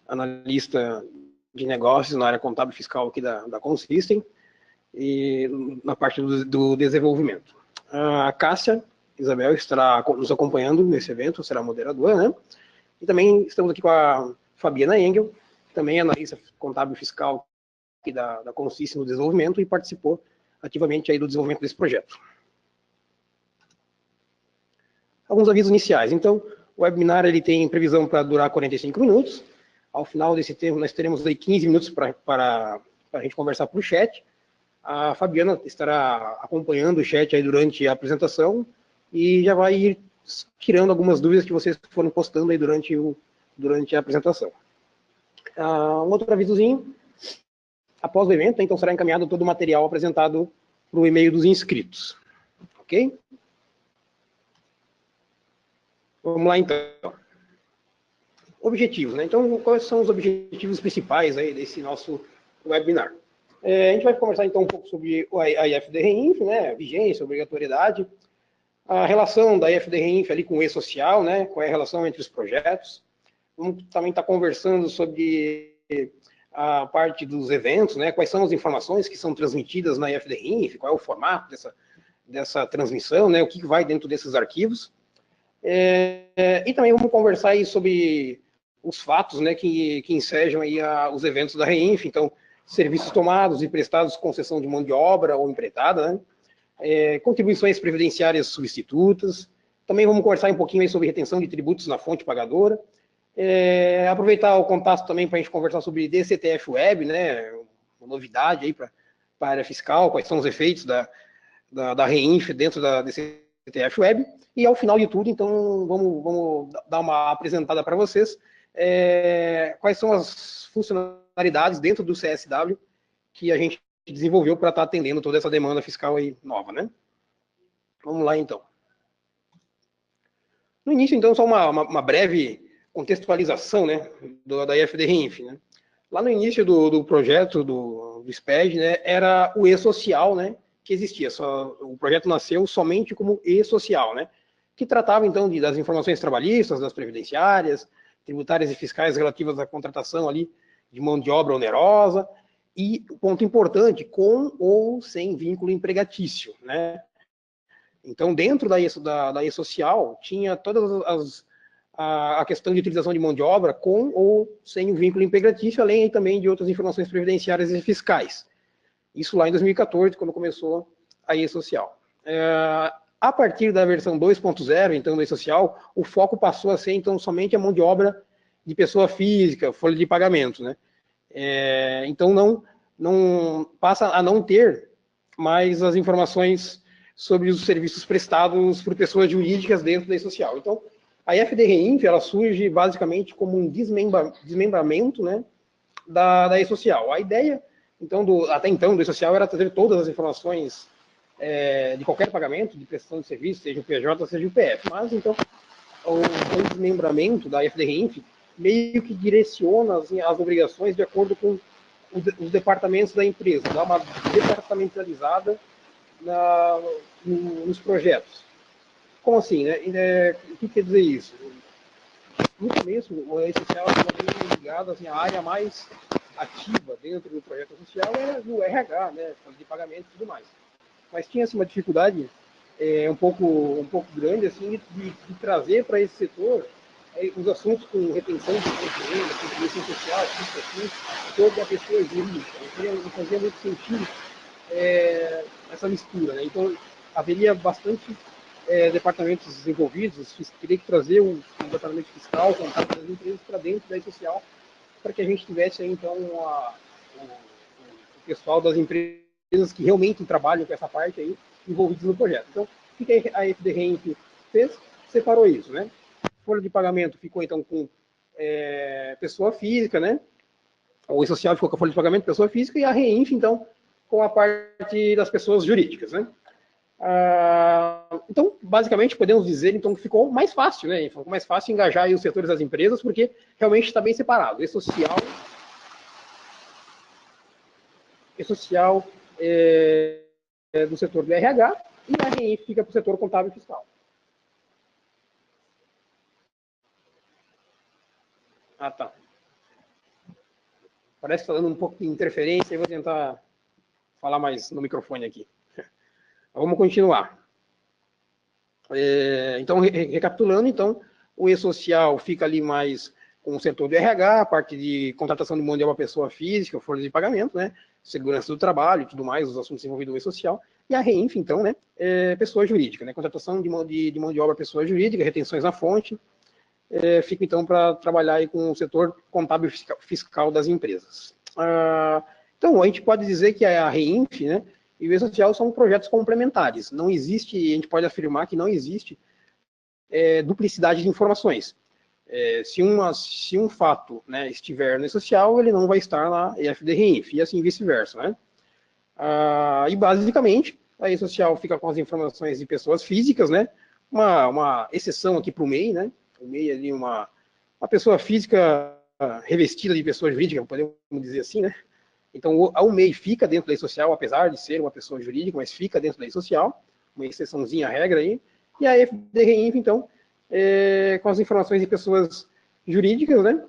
analista de negócios na área contábil e fiscal aqui da Consystem, e na parte do desenvolvimento. A Cássia Isabel estará nos acompanhando nesse evento, será moderadora, né? E também estamos aqui com a Fabiana Engel, também analista contábil e fiscal aqui da Consystem no desenvolvimento e participou ativamente aí do desenvolvimento desse projeto. Alguns avisos iniciais. Então, o webinar ele tem previsão para durar 45 minutos. Ao final desse tempo, nós teremos aí 15 minutos para a gente conversar por chat. A Fabiana estará acompanhando o chat aí durante a apresentação e já vai ir tirando algumas dúvidas que vocês foram postando aí durante a apresentação. Um outro avisozinho, após o evento, então será encaminhado todo o material apresentado para o e-mail dos inscritos. Ok? Vamos lá, então. Objetivos, né? Então, quais são os objetivos principais aí desse nosso webinar? A gente vai conversar, então, um pouco sobre a IFDRINF, né? Vigência, obrigatoriedade, a relação da IFDRINF ali com o e-social, né? Qual é a relação entre os projetos. Vamos também estar conversando sobre a parte dos eventos, né? Quais são as informações que são transmitidas na IFDRINF, qual é o formato dessa transmissão, né? O que vai dentro desses arquivos. E também vamos conversar aí sobre os fatos, né, que ensejam aí os eventos da REINF, então, serviços tomados e prestados com concessão de mão de obra ou empreitada, né, contribuições previdenciárias substitutas, também vamos conversar um pouquinho aí sobre retenção de tributos na fonte pagadora, aproveitar o contato também para a gente conversar sobre DCTF Web, né, uma novidade aí para a área fiscal, quais são os efeitos da REINF dentro da DCTF Web, e ao final de tudo, então, vamos dar uma apresentada para vocês, quais são as funcionalidades dentro do CSW que a gente desenvolveu para estar atendendo toda essa demanda fiscal aí nova, né? Vamos lá, então. No início, então, só uma breve contextualização, né, da IFDRINF, né? Lá no início do projeto do SPED, né, era o e-social, né, que existia. O projeto nasceu somente como e-social, né, que tratava, então, das informações trabalhistas, das previdenciárias, tributárias e fiscais relativas à contratação ali de mão de obra onerosa, e, ponto importante, com ou sem vínculo empregatício, né. Então, dentro da e-social, tinha todas a questão de utilização de mão de obra com ou sem o vínculo empregatício, além também de outras informações previdenciárias e fiscais. Isso lá em 2014, quando começou a e-social. A partir da versão 2.0, então, da e-social, o foco passou a ser, então, somente a mão de obra de pessoa física, folha de pagamento, né? Então, não passa a não ter mais as informações sobre os serviços prestados por pessoas jurídicas dentro da e-social. Então, a IFDRINF, ela surge basicamente como um desmembramento, né, da e-social. A ideia, então, até então, do e-social era trazer todas as informações de qualquer pagamento, de prestação de serviço, seja o PJ, seja o PF. Mas, então, o desmembramento da IFDRINF meio que direciona as obrigações de acordo com os departamentos da empresa, dá uma departamentalizada nos projetos. Como assim, né? O que quer dizer isso? No começo, o e-social estava bem ligado assim, à área mais ativa dentro do projeto social era do RH, né, de pagamento e tudo mais. Mas tinha assim, uma dificuldade um pouco grande assim, de trazer para esse setor os assuntos com retenção de conhecimento, contribuição social, assim, sobre a pessoa jurídica. Não fazia muito sentido essa mistura, né? Então, haveria bastante departamentos envolvidos, teria que trazer o departamento fiscal, contato das empresas para dentro da e-social, para que a gente tivesse aí, então, o pessoal das empresas que realmente trabalham com essa parte aí, envolvidos no projeto. Então, o que a IFDRINF fez? Separou isso, né? Folha de pagamento ficou, então, com pessoa física, né? O e-social ficou com a folha de pagamento, pessoa física, e a REINF, então, com a parte das pessoas jurídicas, né? Então, basicamente, podemos dizer então, que ficou mais fácil, né? Ficou mais fácil engajar aí os setores das empresas, porque realmente está bem separado. E-social do setor do RH e a RI fica para o setor contábil e fiscal. Ah, tá. Parece que está dando um pouco de interferência, eu vou tentar falar mais no microfone aqui. Vamos continuar. Então, recapitulando, então, o e-social fica ali mais com o setor do RH, a parte de contratação de mão de obra pessoa física, folha de pagamento, né, segurança do trabalho e tudo mais, os assuntos envolvidos no e-social, e a REINF, então, né, pessoa jurídica, né, contratação de mão de obra pessoa jurídica, retenções na fonte, fica, então, para trabalhar aí com o setor contábil fiscal das empresas. Então, a gente pode dizer que a REINF, né, e o e-social são projetos complementares. Não existe, a gente pode afirmar que não existe duplicidade de informações. Se um fato, né, estiver no e-social, ele não vai estar na EFD-REINF, e assim vice-versa, né? E basicamente, a e-social fica com as informações de pessoas físicas, né? Uma exceção aqui para o MEI, né? O MEI é ali uma pessoa física revestida de pessoa jurídica, podemos dizer assim, né? Então, o MEI fica dentro da lei social, apesar de ser uma pessoa jurídica, mas fica dentro da lei social, uma exceçãozinha à regra aí. E a FDRINF, então, com as informações de pessoas jurídicas, né?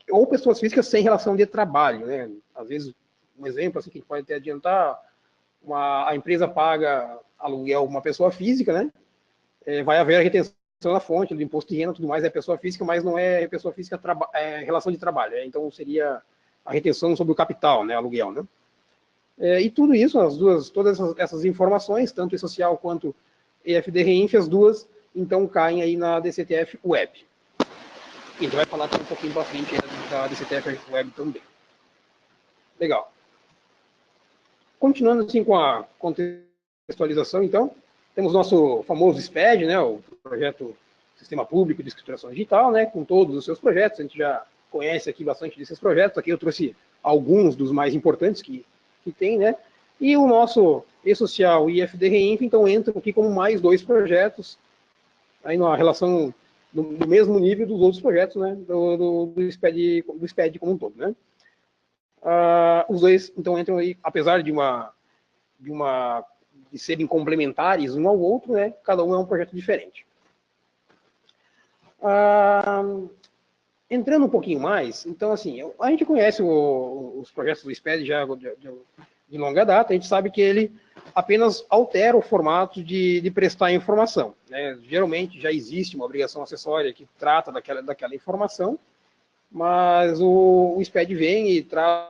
Ou pessoas físicas sem relação de trabalho, né? Às vezes, um exemplo assim, que a gente pode até adiantar, a empresa paga aluguel uma pessoa física, né? Vai haver a retenção na fonte do imposto de renda, tudo mais, é pessoa física, mas não é pessoa física, relação de trabalho. Então, seria a retenção sobre o capital, né, aluguel, né? E tudo isso, todas essas informações, tanto E-Social quanto EFD-REINF, as duas, então, caem aí na DCTF Web. E a gente vai falar um pouquinho para frente da DCTF Web também. Legal. Continuando assim com a contextualização, então, temos nosso famoso SPED, né, o projeto Sistema Público de Escrituração Digital, né, com todos os seus projetos. A gente já conhece aqui bastante desses projetos. Aqui eu trouxe alguns dos mais importantes que tem, né? E o nosso E-Social e FD-REINF, então, entram aqui como mais dois projetos, aí na relação do mesmo nível dos outros projetos, né, do SPED como um todo, né? Os dois, então, entram aí, apesar de serem complementares um ao outro, né? Cada um é um projeto diferente. Entrando um pouquinho mais, então, assim, a gente conhece os projetos do SPED já de longa data, a gente sabe que ele apenas altera o formato de prestar informação, né? Geralmente já existe uma obrigação acessória que trata daquela informação, mas o SPED vem e traz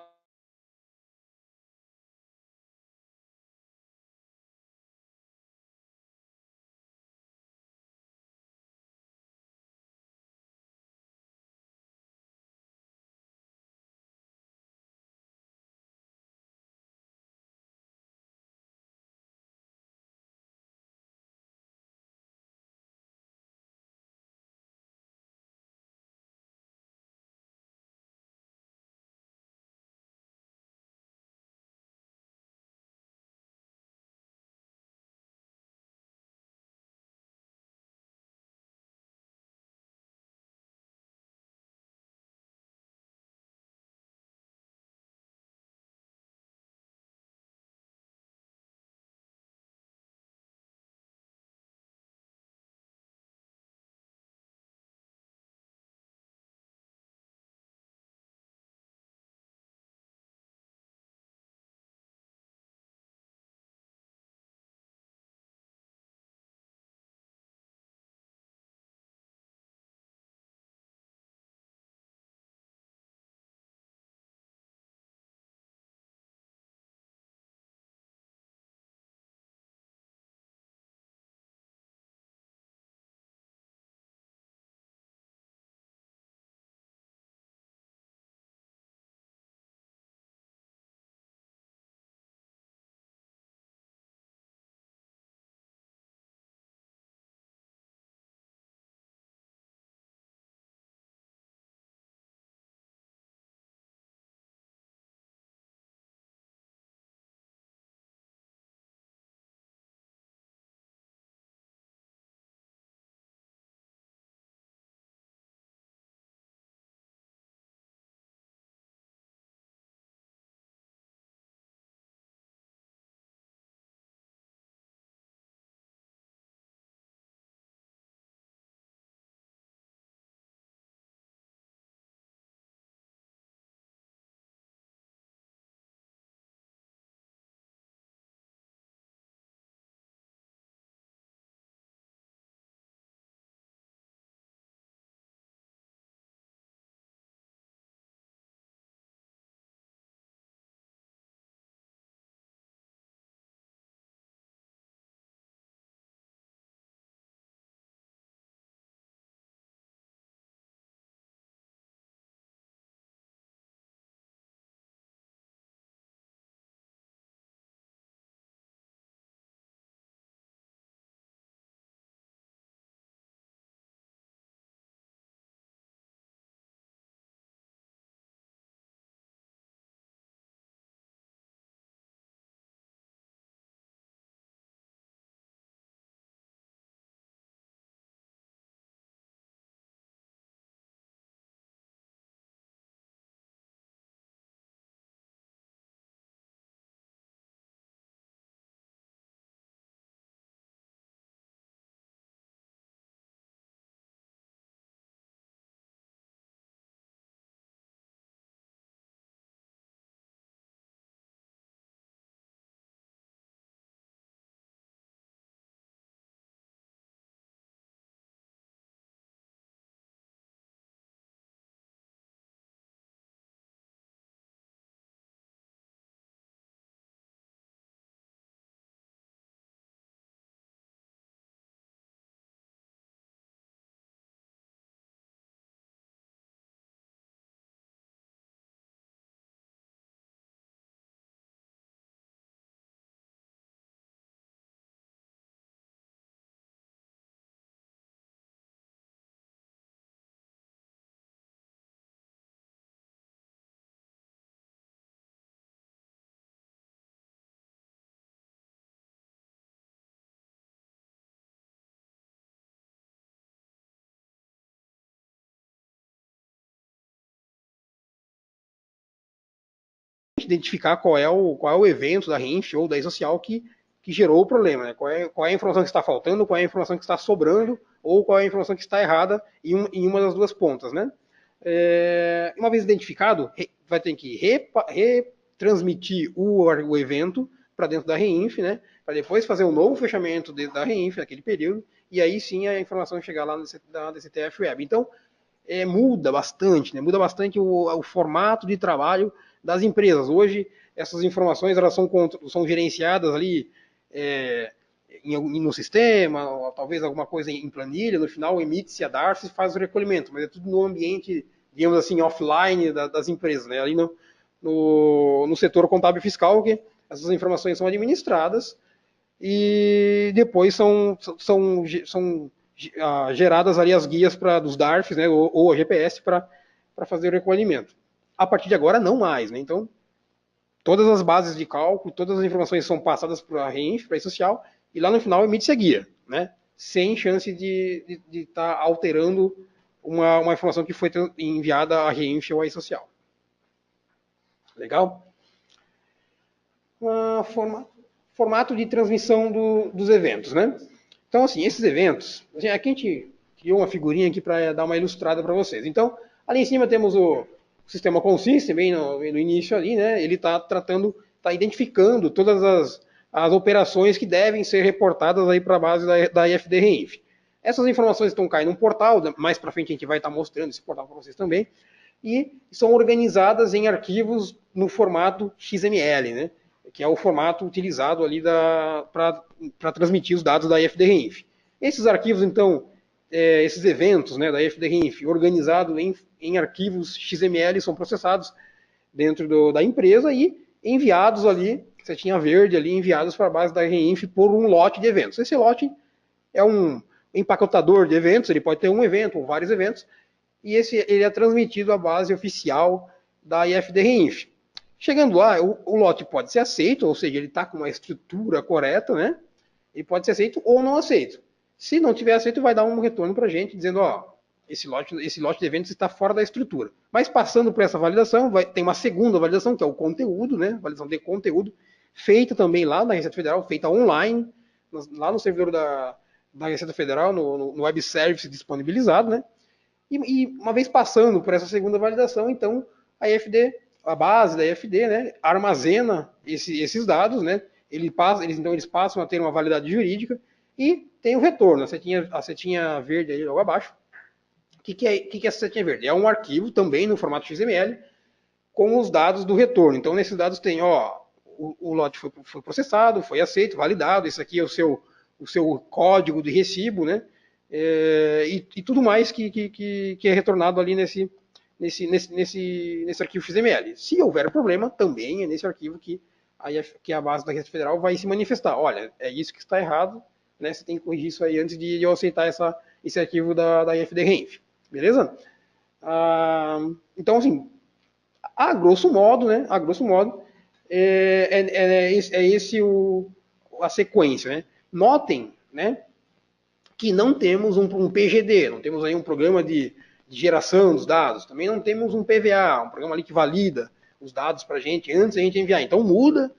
identificar qual é o evento da RINF ou da E-Social que gerou o problema, né? Qual é a informação que está faltando, qual é a informação que está sobrando, ou qual é a informação que está errada em uma das duas pontas, né? Uma vez identificado, vai ter que retransmitir o evento para dentro da REINF, né? Para depois fazer um novo fechamento da REINF naquele período, e aí sim a informação chegar lá na DCTF Web. Então, muda bastante, né? Muda bastante o formato de trabalho das empresas. Hoje, essas informações elas são gerenciadas ali no sistema, talvez alguma coisa em planilha, no final emite-se a DARF e faz o recolhimento, mas é tudo no ambiente, digamos assim, offline das empresas, né? Ali no setor contábil fiscal, que essas informações são administradas e depois são geradas ali as guias dos DARFs, né, ou a GPS para fazer o recolhimento. A partir de agora, não mais, né? Então, todas as bases de cálculo, todas as informações são passadas para a REINF, para a E-Social, e lá no final emite-se a guia, né? Sem chance de estar alterando uma informação que foi enviada à REINF ou à E-Social. Legal? Formato de transmissão dos eventos, né? Então, assim, esses eventos, aqui a gente criou uma figurinha aqui para dar uma ilustrada para vocês. Então, ali em cima temos o sistema Consystem, bem no início ali, né? Ele está identificando todas as operações que devem ser reportadas aí para a base da IFD REINF. Essas informações estão caindo num portal, mais para frente a gente vai estar mostrando esse portal para vocês também, e são organizadas em arquivos no formato XML, né? Que é o formato utilizado ali para transmitir os dados da IFD REINF. Esses arquivos, então, esses eventos, né, da IFD REINF, organizados em arquivos XML, são processados dentro da empresa e enviados ali, setinha verde ali, enviados para a base da REINF por um lote de eventos. Esse lote é um empacotador de eventos, ele pode ter um evento ou vários eventos, e ele é transmitido à base oficial da IFD REINF. Chegando lá, o lote pode ser aceito, ou seja, ele está com uma estrutura correta, né? Ele pode ser aceito ou não aceito. Se não tiver aceito, vai dar um retorno para a gente, dizendo, ó, esse lote de eventos está fora da estrutura. Mas passando por essa validação, tem uma segunda validação, que é o conteúdo, né? Validação de conteúdo, feita também lá na Receita Federal, feita online, lá no servidor da Receita Federal, no web service disponibilizado, né? E uma vez passando por essa segunda validação, então a base da IFD, né, armazena esses dados, né? Eles passam a ter uma validade jurídica e tem o retorno, a setinha verde aí logo abaixo. O que é essa setinha verde? É um arquivo também no formato XML com os dados do retorno. Então, nesses dados tem, ó, o lote foi processado, foi aceito, validado, esse aqui é o seu código de recibo, né? E tudo mais que é retornado ali nesse arquivo XML. Se houver problema, também é nesse arquivo que a base da Receita Federal vai se manifestar. Olha, é isso que está errado, né? Você tem que corrigir isso aí antes de eu aceitar esse arquivo da IFD REINF. Beleza? Então, assim, a grosso modo, né? Esse a sequência, né? Notem, né? Que não temos um PGD, não temos aí um programa de geração dos dados, também não temos um PVA, um programa ali que valida os dados para a gente antes de a gente enviar. Então muda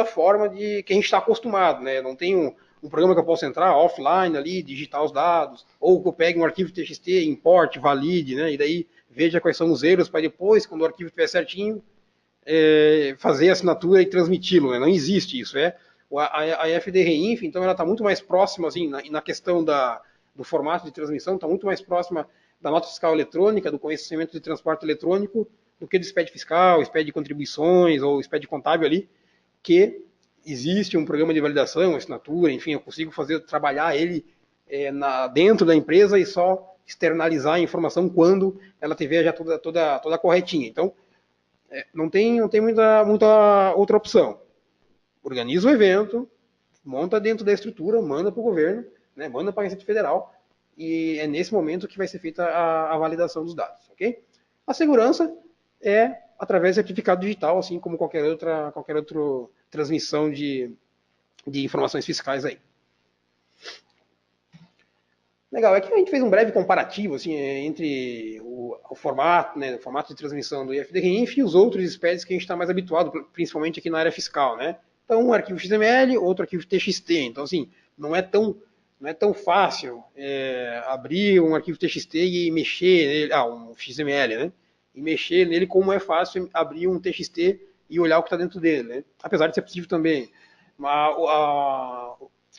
a forma que a gente está acostumado, né? Não tem um programa que eu possa entrar offline ali, digitar os dados, ou que eu pegue um arquivo TXT, importe, valide, né? E daí veja quais são os erros para depois, quando o arquivo estiver certinho, fazer a assinatura e transmiti-lo, né? Não existe isso, a IFD REINF, então, ela está muito mais próxima, assim, na questão do formato de transmissão, está muito mais próxima da nota fiscal eletrônica, do conhecimento de transporte eletrônico, do que do SPED fiscal, SPED de contribuições ou SPED contábil ali, que existe um programa de validação, assinatura, enfim, eu consigo trabalhar ele dentro da empresa e só externalizar a informação quando ela tiver já toda corretinha. Então, não tem muita outra opção. Organiza o evento, monta dentro da estrutura, manda para o governo, né, manda para a Receita Federal, e é nesse momento que vai ser feita a validação dos dados, ok? A segurança é através de certificado digital, assim como qualquer outra transmissão de informações fiscais aí. Legal, é que a gente fez um breve comparativo assim, entre o formato, né, o formato de transmissão do IFDRINF e os outros SPEDs que a gente está mais habituado, principalmente aqui na área fiscal, né? Então, um arquivo XML, outro arquivo TXT. Então, assim, não é tão fácil abrir um arquivo TXT e mexer nele, um XML, né? E mexer nele como é fácil abrir um TXT e olhar o que está dentro dele, né? Apesar de ser possível também. Mas,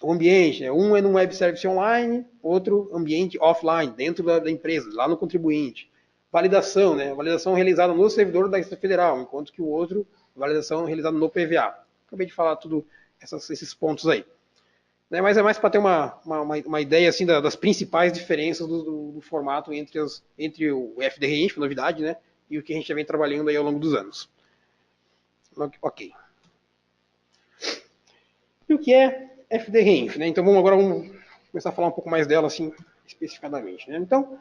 o ambiente, né? Um é num web service online, outro ambiente offline, dentro da empresa, lá no contribuinte. Validação, né? Validação realizada no servidor da Receita Federal, enquanto que o outro, validação realizada no PVA. Acabei de falar tudo esses pontos aí. Né? Mas é mais para ter uma ideia assim, das principais diferenças do formato entre o FDRINF, novidade, né? E o que a gente já vem trabalhando aí ao longo dos anos. Ok. E o que é FDRINF, né? Então vamos começar a falar um pouco mais dela assim especificadamente, né? Então,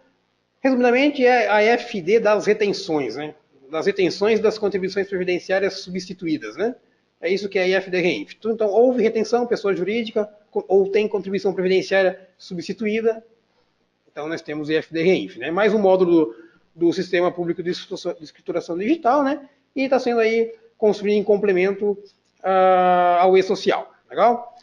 resumidamente é a FD das retenções, né? Das retenções das contribuições previdenciárias substituídas, né? É isso que é a IFD-REINF. Então, houve retenção, pessoa jurídica, ou tem contribuição previdenciária substituída, então nós temos o IFD-REINF, né? Mais um módulo do Sistema Público de Escrituração Digital, né? E está sendo aí construído em complemento ao e-social, legal?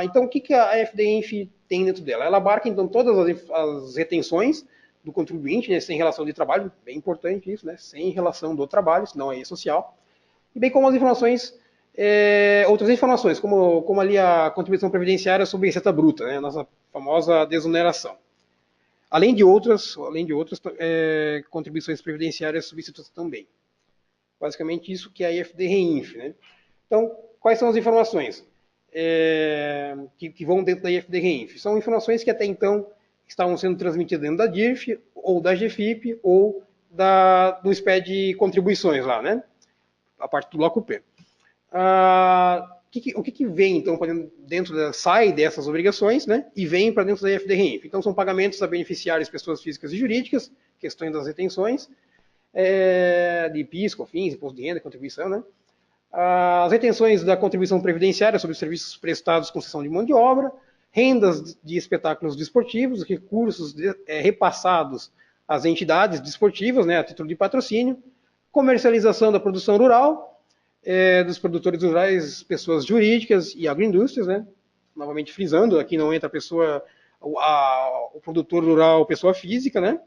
Então, o que a FDINF tem dentro dela? Ela abarca, então, todas as retenções do contribuinte, né, sem relação de trabalho, bem importante isso, né, sem relação do trabalho, senão é social, e bem como as informações, outras informações, como ali a contribuição previdenciária sobre receita bruta, né, a nossa famosa desoneração. Além de outras contribuições previdenciárias substitutas também. Basicamente isso que é a IFD-REINF, né? Então, quais são as informações que vão dentro da IFD-REINF? São informações que até então estavam sendo transmitidas dentro da DIRF, ou da GFIP, ou do SPED de contribuições lá, né? A parte do bloco P. O que vem, então, sai dessas obrigações, né? E vem para dentro da IFD-REINF. Então, são pagamentos a beneficiários, pessoas físicas e jurídicas, questões das retenções, de PIS, COFINS, imposto de renda, contribuição, né? As retenções da contribuição previdenciária sobre serviços prestados com cessão de mão de obra, rendas de espetáculos desportivos, recursos repassados às entidades desportivas, né, a título de patrocínio, comercialização da produção rural, dos produtores rurais, pessoas jurídicas e agroindústrias, né? Novamente frisando, aqui não entra o produtor rural, pessoa física, né?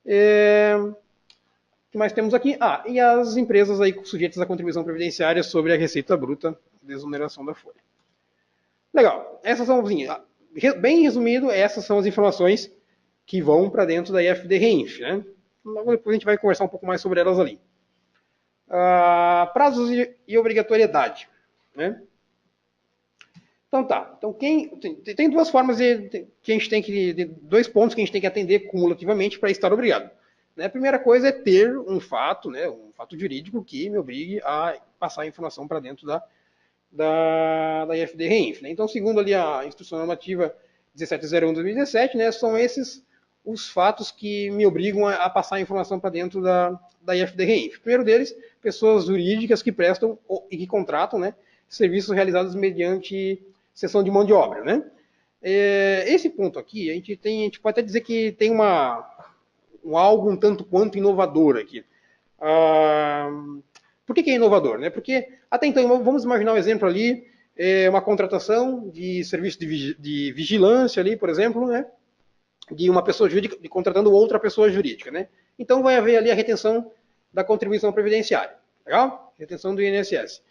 O que mais temos aqui? E as empresas aí sujeitas à contribuição previdenciária sobre a receita bruta, desoneração da folha. Legal. Essas são, bem resumido, essas são as informações que vão para dentro da IFD-REINF, né? Logo depois a gente vai conversar um pouco mais sobre elas ali. Prazos e obrigatoriedade, né? Então tá. Então tem duas formas que a gente tem dois pontos que a gente tem que atender cumulativamente para estar obrigado. Né? A primeira coisa é ter um fato, né, um fato jurídico que me obrigue a passar a informação para dentro da IFD-REINF. Né? Então, segundo ali a Instrução Normativa 1701/2017, né, são esses os fatos que me obrigam a passar a informação para dentro da IFD-REINF. O primeiro deles, pessoas jurídicas que prestam e que contratam, né, serviços realizados mediante cessão de mão de obra. Né? Esse ponto aqui, a gente pode até dizer que tem algo um tanto quanto inovador aqui. Por que é inovador? Né? Porque, até então, vamos imaginar um exemplo ali, uma contratação de serviço de vigilância ali, por exemplo, né? De uma pessoa jurídica contratando outra pessoa jurídica. Né? Então, vai haver ali a retenção da contribuição previdenciária. Legal? Retenção do INSS.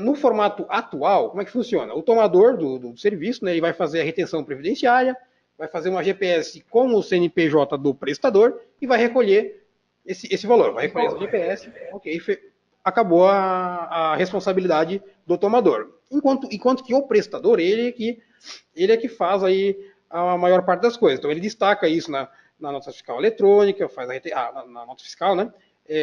No formato atual, como é que funciona? O tomador do serviço, né, ele vai fazer a retenção previdenciária, vai fazer uma GPS com o CNPJ do prestador e vai recolher esse valor. Vai recolher esse GPS, ok, acabou a responsabilidade do tomador. Enquanto que o prestador, ele é que faz aí a maior parte das coisas. Então ele destaca isso na nota fiscal eletrônica, na nota fiscal, né?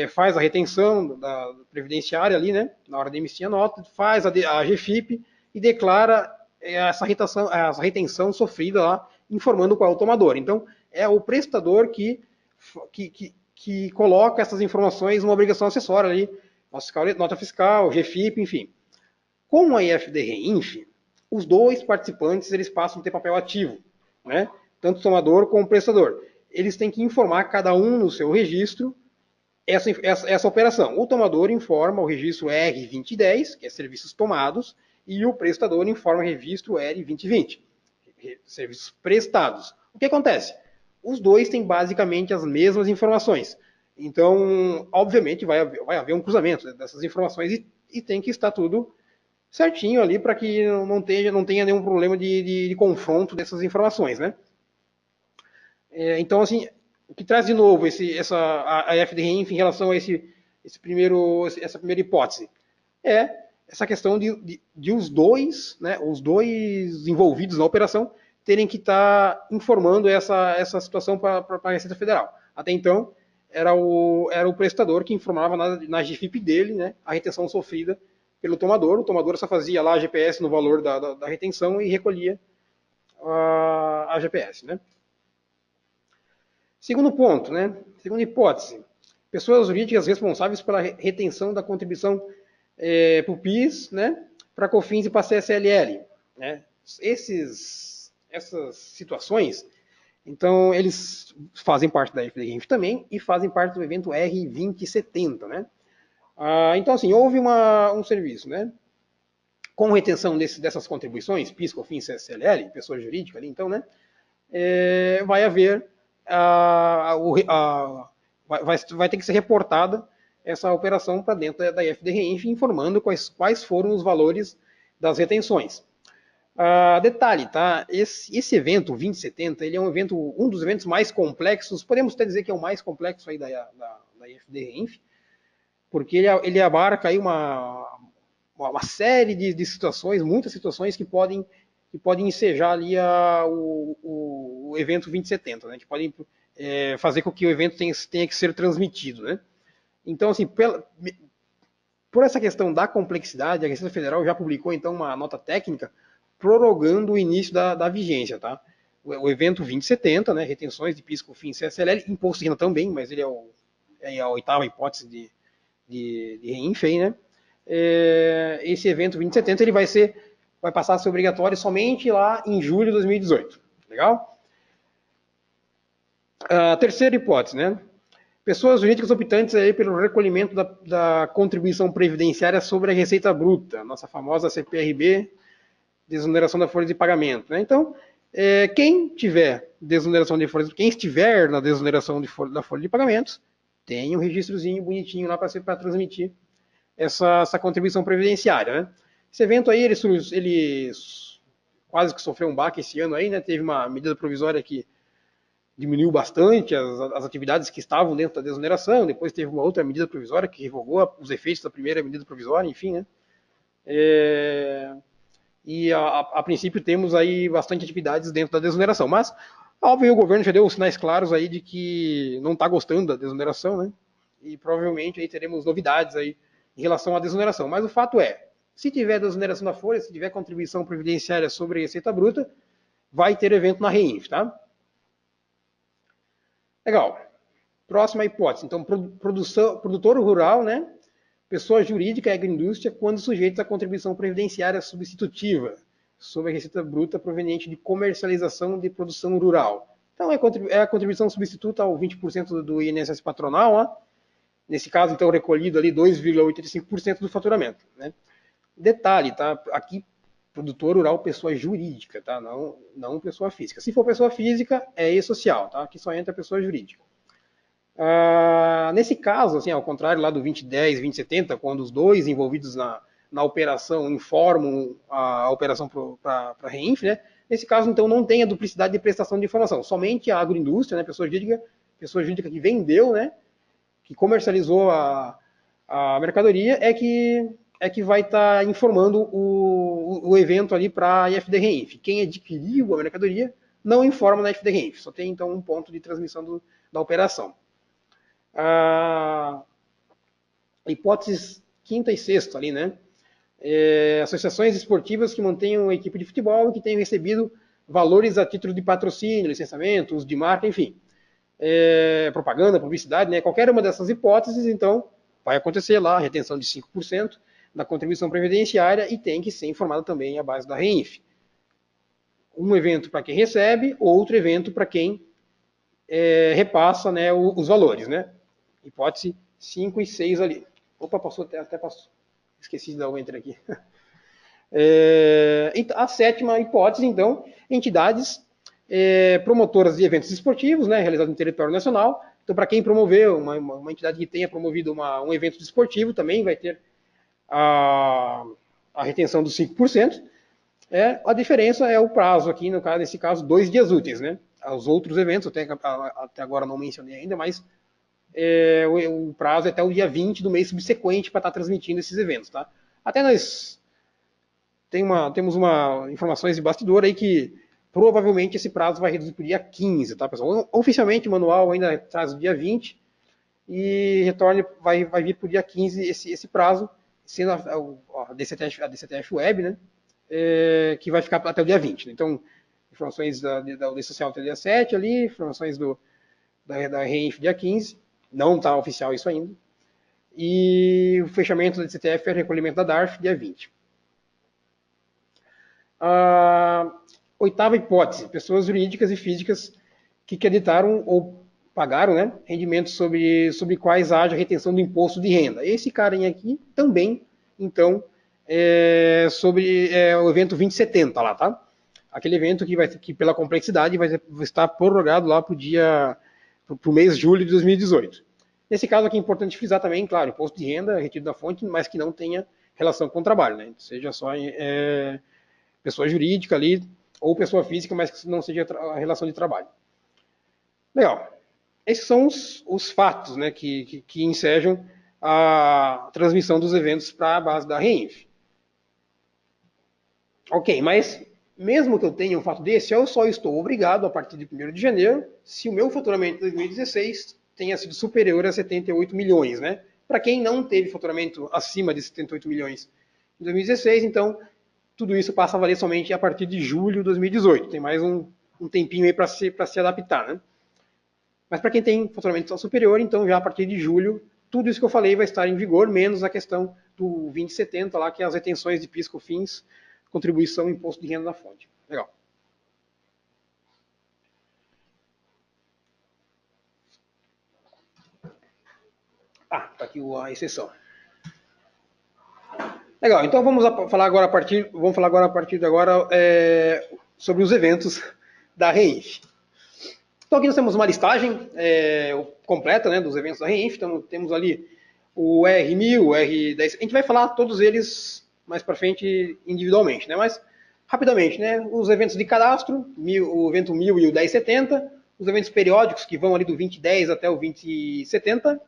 Faz a retenção da previdenciária ali, né? Na hora de emitir a nota, faz a GFIP e declara essa retenção sofrida lá, informando qual é o tomador. Então, é o prestador que coloca essas informações numa obrigação acessória ali, nota fiscal, GFIP, enfim. Com a IFD-REINF, os dois participantes eles passam a ter papel ativo. né? Tanto o tomador como o prestador. Eles têm que informar cada um no seu registro essa operação. O tomador informa o registro R2010, que é serviços tomados, e o prestador informa o registro R2020, serviços prestados. O que acontece? Os dois têm basicamente as mesmas informações. Então, obviamente, vai haver um cruzamento dessas informações e tem que estar tudo certinho ali para que não tenha nenhum problema de confronto dessas informações, né? Então, assim, o que traz de novo a FDRINF em relação a essa primeira hipótese é essa questão de os dois envolvidos na operação terem que estar informando essa situação para a Receita Federal. Até então, era o prestador que informava na GFIP dele, né, a retenção sofrida pelo tomador. O tomador só fazia lá a GPS no valor da retenção e recolhia a GPS, né? Segundo ponto, né? Segunda hipótese. Pessoas jurídicas responsáveis pela retenção da contribuição para o PIS, né? Para COFINS e para CSLL. Né? Essas situações, então, eles fazem parte da FDRINF também e fazem parte do evento R2070, né? Então, assim, houve um serviço, né? Com retenção dessas contribuições, PIS, COFINS, CSLL, pessoa jurídica ali, então, né? Vai haver vai ter que ser reportada essa operação para dentro da FDRINF, informando quais foram os valores das retenções. Detalhe, tá? Esse evento 2070, ele é um dos eventos mais complexos, podemos até dizer que é o mais complexo aí da FDRINF, porque ele abarca aí uma série de situações, muitas situações que podem ensejar ali o evento 2070, né? Que podem fazer com que o evento tenha que ser transmitido, né? Então, assim, por essa questão da complexidade, a Receita Federal já publicou, então, uma nota técnica prorrogando o início da vigência, tá? O evento 2070, né? Retenções de PIS, COFINS, CSLL, imposto de renda também, mas ele é a oitava hipótese de REINF, né? Esse evento 2070 ele vai passar a ser obrigatório somente lá em julho de 2018. Legal? Terceira hipótese, né? Pessoas jurídicas optantes aí pelo recolhimento da contribuição previdenciária sobre a receita bruta, nossa famosa CPRB, desoneração da folha de pagamento. Né? Então, quem estiver na desoneração da folha de pagamentos, tem um registrozinho bonitinho lá para transmitir essa contribuição previdenciária. Né? Esse evento aí, ele quase que sofreu um baque esse ano aí, né? Teve uma medida provisória que diminuiu bastante as atividades que estavam dentro da desoneração, depois teve uma outra medida provisória que revogou os efeitos da primeira medida provisória, enfim, né? E a princípio temos aí bastante atividades dentro da desoneração, mas óbvio o governo já deu sinais claros aí de que não está gostando da desoneração, né? E provavelmente aí teremos novidades aí em relação à desoneração. Mas o fato é, se tiver desoneração da folha, se tiver contribuição previdenciária sobre a receita bruta, vai ter evento na REINF, tá? Legal. Próxima hipótese. Então, produtor rural, né? Pessoa jurídica e agroindústria quando sujeitos à contribuição previdenciária substitutiva sobre a receita bruta proveniente de comercialização de produção rural. Então, é a contribuição substituta ao 20% do INSS patronal, né? Nesse caso, então, recolhido ali 2,85% do faturamento. Né? Detalhe, tá? Aqui, produtor rural, pessoa jurídica, tá? Não pessoa física. Se for pessoa física, é e-social, tá? Aqui só entra pessoa jurídica. Nesse caso, assim, ao contrário lá do 2010, 2070, quando os dois envolvidos na operação informam a operação para a REINF, né? Nesse caso, então, não tem a duplicidade de prestação de informação. Somente a agroindústria, né? Pessoa jurídica que vendeu, né? Que comercializou a mercadoria, é que vai estar informando o evento ali para a FDREINF. Quem adquiriu a mercadoria não informa na FDREINF, só tem então um ponto de transmissão da operação. Hipóteses quinta e sexta ali, né? Associações esportivas que mantenham a equipe de futebol e que tenham recebido valores a título de patrocínio, licenciamento, uso de marca, enfim. Propaganda, publicidade, né? Qualquer uma dessas hipóteses, então, vai acontecer lá a retenção de 5% da contribuição previdenciária e tem que ser informada também a base da REINF. um evento para quem recebe, outro evento para quem repassa, né, os valores, né? Hipótese 5 e 6 ali. Opa, passou, até passou. Esqueci de dar o enter aqui. A sétima hipótese, então, entidades promotoras de eventos esportivos, né, realizados no território nacional. Então, para quem promoveu, uma entidade que tenha promovido um evento esportivo também vai ter a retenção dos 5%. A diferença é o prazo aqui, nesse caso, 2 dias úteis, né? Os outros eventos, até agora não mencionei ainda, mas o prazo é até o dia 20 do mês subsequente para estar transmitindo esses eventos, tá? Até nós temos informações de bastidor aí que provavelmente esse prazo vai reduzir para o dia 15, tá, pessoal? Oficialmente o manual ainda traz o dia 20 e vai vir para o dia 15 esse prazo, sendo a DCTF Web, né? Que vai ficar até o dia 20. Né? Então, informações da Lei Social até o dia 7 ali, informações da REINF dia 15, não está oficial isso ainda. E o fechamento da DCTF é recolhimento da DARF dia 20. A oitava hipótese, pessoas jurídicas e físicas que acreditaram ou pagaram, né, rendimentos sobre quais haja retenção do imposto de renda. Esse carinha aqui também, então, sobre o evento 2070 lá, tá? Aquele evento que pela complexidade vai estar prorrogado lá para o mês de julho de 2018. Nesse caso aqui é importante frisar também, claro, imposto de renda retido da fonte, mas que não tenha relação com o trabalho, né? Seja só pessoa jurídica ali, ou pessoa física, mas que não seja a relação de trabalho. Legal. Esses são os fatos, né, que ensejam a transmissão dos eventos para a base da REINF. Ok, mas mesmo que eu tenha um fato desse, eu só estou obrigado, a partir de 1º de janeiro, se o meu faturamento de 2016 tenha sido superior a 78 milhões, né? Para quem não teve faturamento acima de 78 milhões em 2016, então tudo isso passa a valer somente a partir de julho de 2018. Tem mais um tempinho aí para se adaptar, né? Mas para quem tem faturamento superior, então já a partir de julho, tudo isso que eu falei vai estar em vigor, menos a questão do 2070 lá, que é as retenções de PIS, COFINS, contribuição e imposto de renda da fonte. Legal. Tá aqui a exceção. Legal, então vamos falar agora a partir de agora sobre os eventos da REINF. Então aqui nós temos uma listagem completa, né, dos eventos da REINF. Então temos ali o R1000, o R10. A gente vai falar todos eles mais para frente individualmente, né? Mas rapidamente, né? Os eventos de cadastro, o evento 1000 e o 1070, os eventos periódicos que vão ali do 2010 até o 2070,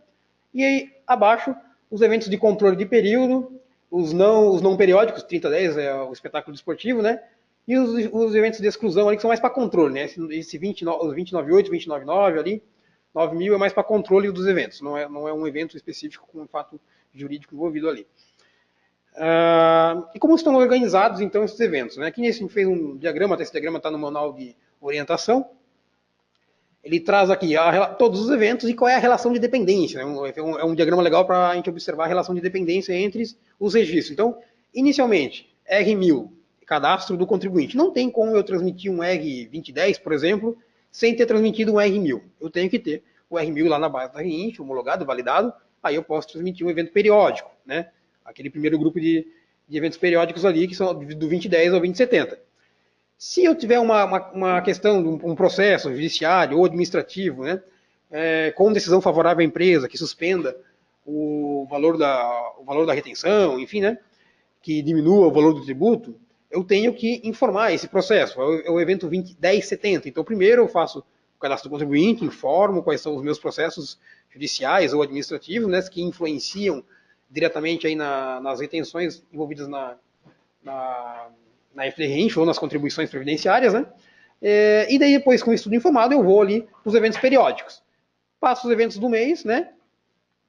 e aí abaixo os eventos de controle de período, os não periódicos, 3010 é o espetáculo desportivo, né? E os eventos de exclusão ali que são mais para controle, né? Esse 298, 299 ali, 9000 é mais para controle dos eventos, não é um evento específico com um fato jurídico envolvido ali. E como estão organizados então esses eventos? Né? Aqui a gente fez um diagrama, esse diagrama está no manual de orientação. Ele traz aqui todos os eventos e qual é a relação de dependência. Né? É um diagrama legal para a gente observar a relação de dependência entre os registros. Então, inicialmente, R1000, cadastro do contribuinte. Não tem como eu transmitir um R2010, por exemplo, sem ter transmitido um R1000. Eu tenho que ter o R1000 lá na base da REINF, homologado, validado, aí eu posso transmitir um evento periódico, né? Aquele primeiro grupo de eventos periódicos ali, que são do 2010 ao 2070. Se eu tiver uma questão, um processo judiciário ou administrativo, né, com decisão favorável à empresa, que suspenda o valor da retenção, enfim, né, que diminua o valor do tributo, eu tenho que informar esse processo. É o evento 1070. Então, primeiro eu faço o cadastro do contribuinte, informo quais são os meus processos judiciais ou administrativos, né, que influenciam diretamente aí nas retenções envolvidas na FDRINF ou nas contribuições previdenciárias, né? E daí depois, com isso tudo informado, eu vou ali para os eventos periódicos. Passo os eventos do mês, né?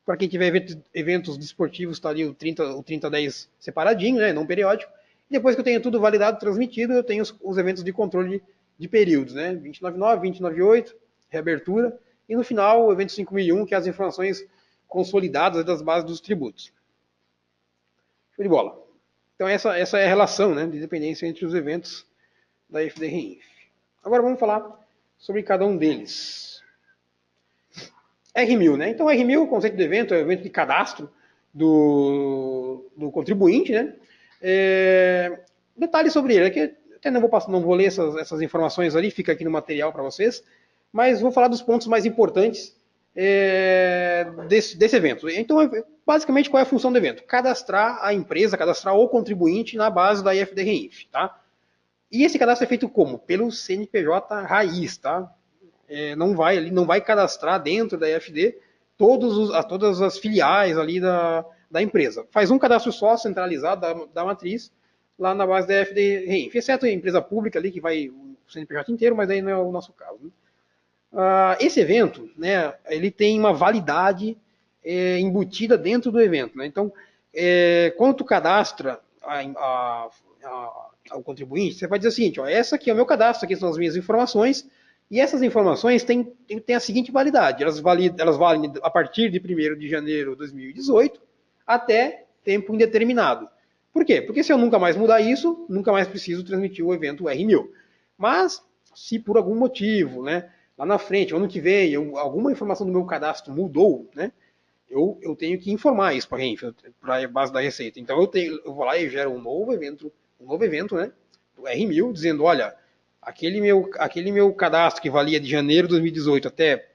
Para quem tiver eventos desportivos, está ali o 3010 separadinho, né? Não periódico. E depois que eu tenho tudo validado, transmitido, eu tenho os eventos de controle de períodos, né? 2099, 2098, reabertura. E no final, o evento 5001, que é as informações consolidadas das bases dos tributos. Show de bola. Então essa é a relação, né, de dependência entre os eventos da FDRINF. Agora vamos falar sobre cada um deles. R1000, né? Então, R1000, o conceito do evento, é o evento de cadastro do contribuinte, né? Detalhes sobre ele, aqui até não vou ler essas informações ali, fica aqui no material para vocês, mas vou falar dos pontos mais importantes desse evento. Então, basicamente, qual é a função do evento? Cadastrar a empresa, cadastrar o contribuinte na base da IFDRINF, tá? E esse cadastro é feito como? Pelo CNPJ raiz, tá? Não vai cadastrar dentro da IFD todas as filiais ali da empresa. Faz um cadastro só, centralizado, da matriz, lá na base da IFD-RINF, exceto a empresa pública ali, que vai o CNPJ inteiro, mas aí não é o nosso caso. Né? Esse evento, né, ele tem uma validade embutida dentro do evento. Né? Então, quando tu cadastra ao contribuinte, você vai dizer o seguinte, ó, essa aqui é o meu cadastro, aqui são as minhas informações, e essas informações têm a seguinte validade, elas valem a partir de 1º de janeiro de 2018 até tempo indeterminado. Por quê? Porque se eu nunca mais mudar isso, nunca mais preciso transmitir o evento R1000. Mas, se por algum motivo, né, lá na frente, ano que vem, alguma informação do meu cadastro mudou, né, eu tenho que informar isso para a base da Receita. Então, eu vou lá e gero um novo evento, né, do R1000, dizendo, olha, aquele meu cadastro que valia de janeiro de 2018 até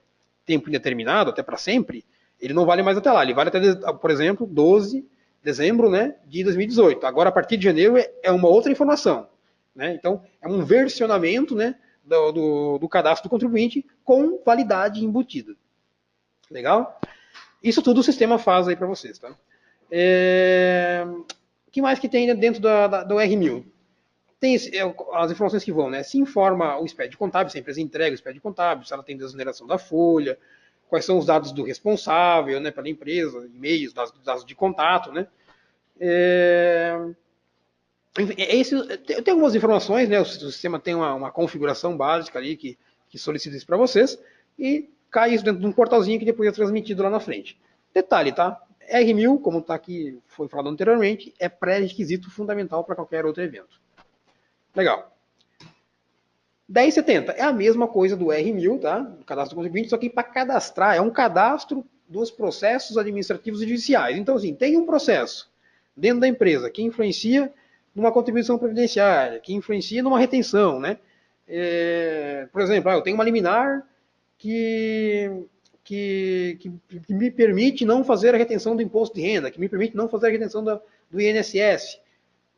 tempo indeterminado, até para sempre, ele não vale mais até lá. Ele vale até, por exemplo, 12 de dezembro, né, de 2018. Agora, a partir de janeiro, é uma outra informação. Né? Então, é um versionamento, né, do cadastro do contribuinte com validade embutida. Legal? Isso tudo o sistema faz aí para vocês. Tá? O que mais que tem dentro do R1000? Tem as informações que vão, né? Se informa o SPED contábil, se a empresa entrega o SPED contábil, se ela tem desoneração da folha, quais são os dados do responsável, né, pela empresa, e-mails, dados de contato, né? Tem algumas informações, né? O sistema tem uma configuração básica ali que solicita isso para vocês e cai isso dentro de um portalzinho que depois é transmitido lá na frente. Detalhe, tá? R1000, como está aqui, foi falado anteriormente, é pré-requisito fundamental para qualquer outro evento. Legal. 1070 é a mesma coisa do R1000, tá? O cadastro do contribuinte, só que para cadastrar é um cadastro dos processos administrativos e judiciais. Então, assim, tem um processo dentro da empresa que influencia numa contribuição previdenciária, que influencia numa retenção, né? Por exemplo, eu tenho uma liminar que me permite não fazer a retenção do imposto de renda, que me permite não fazer a retenção do INSS.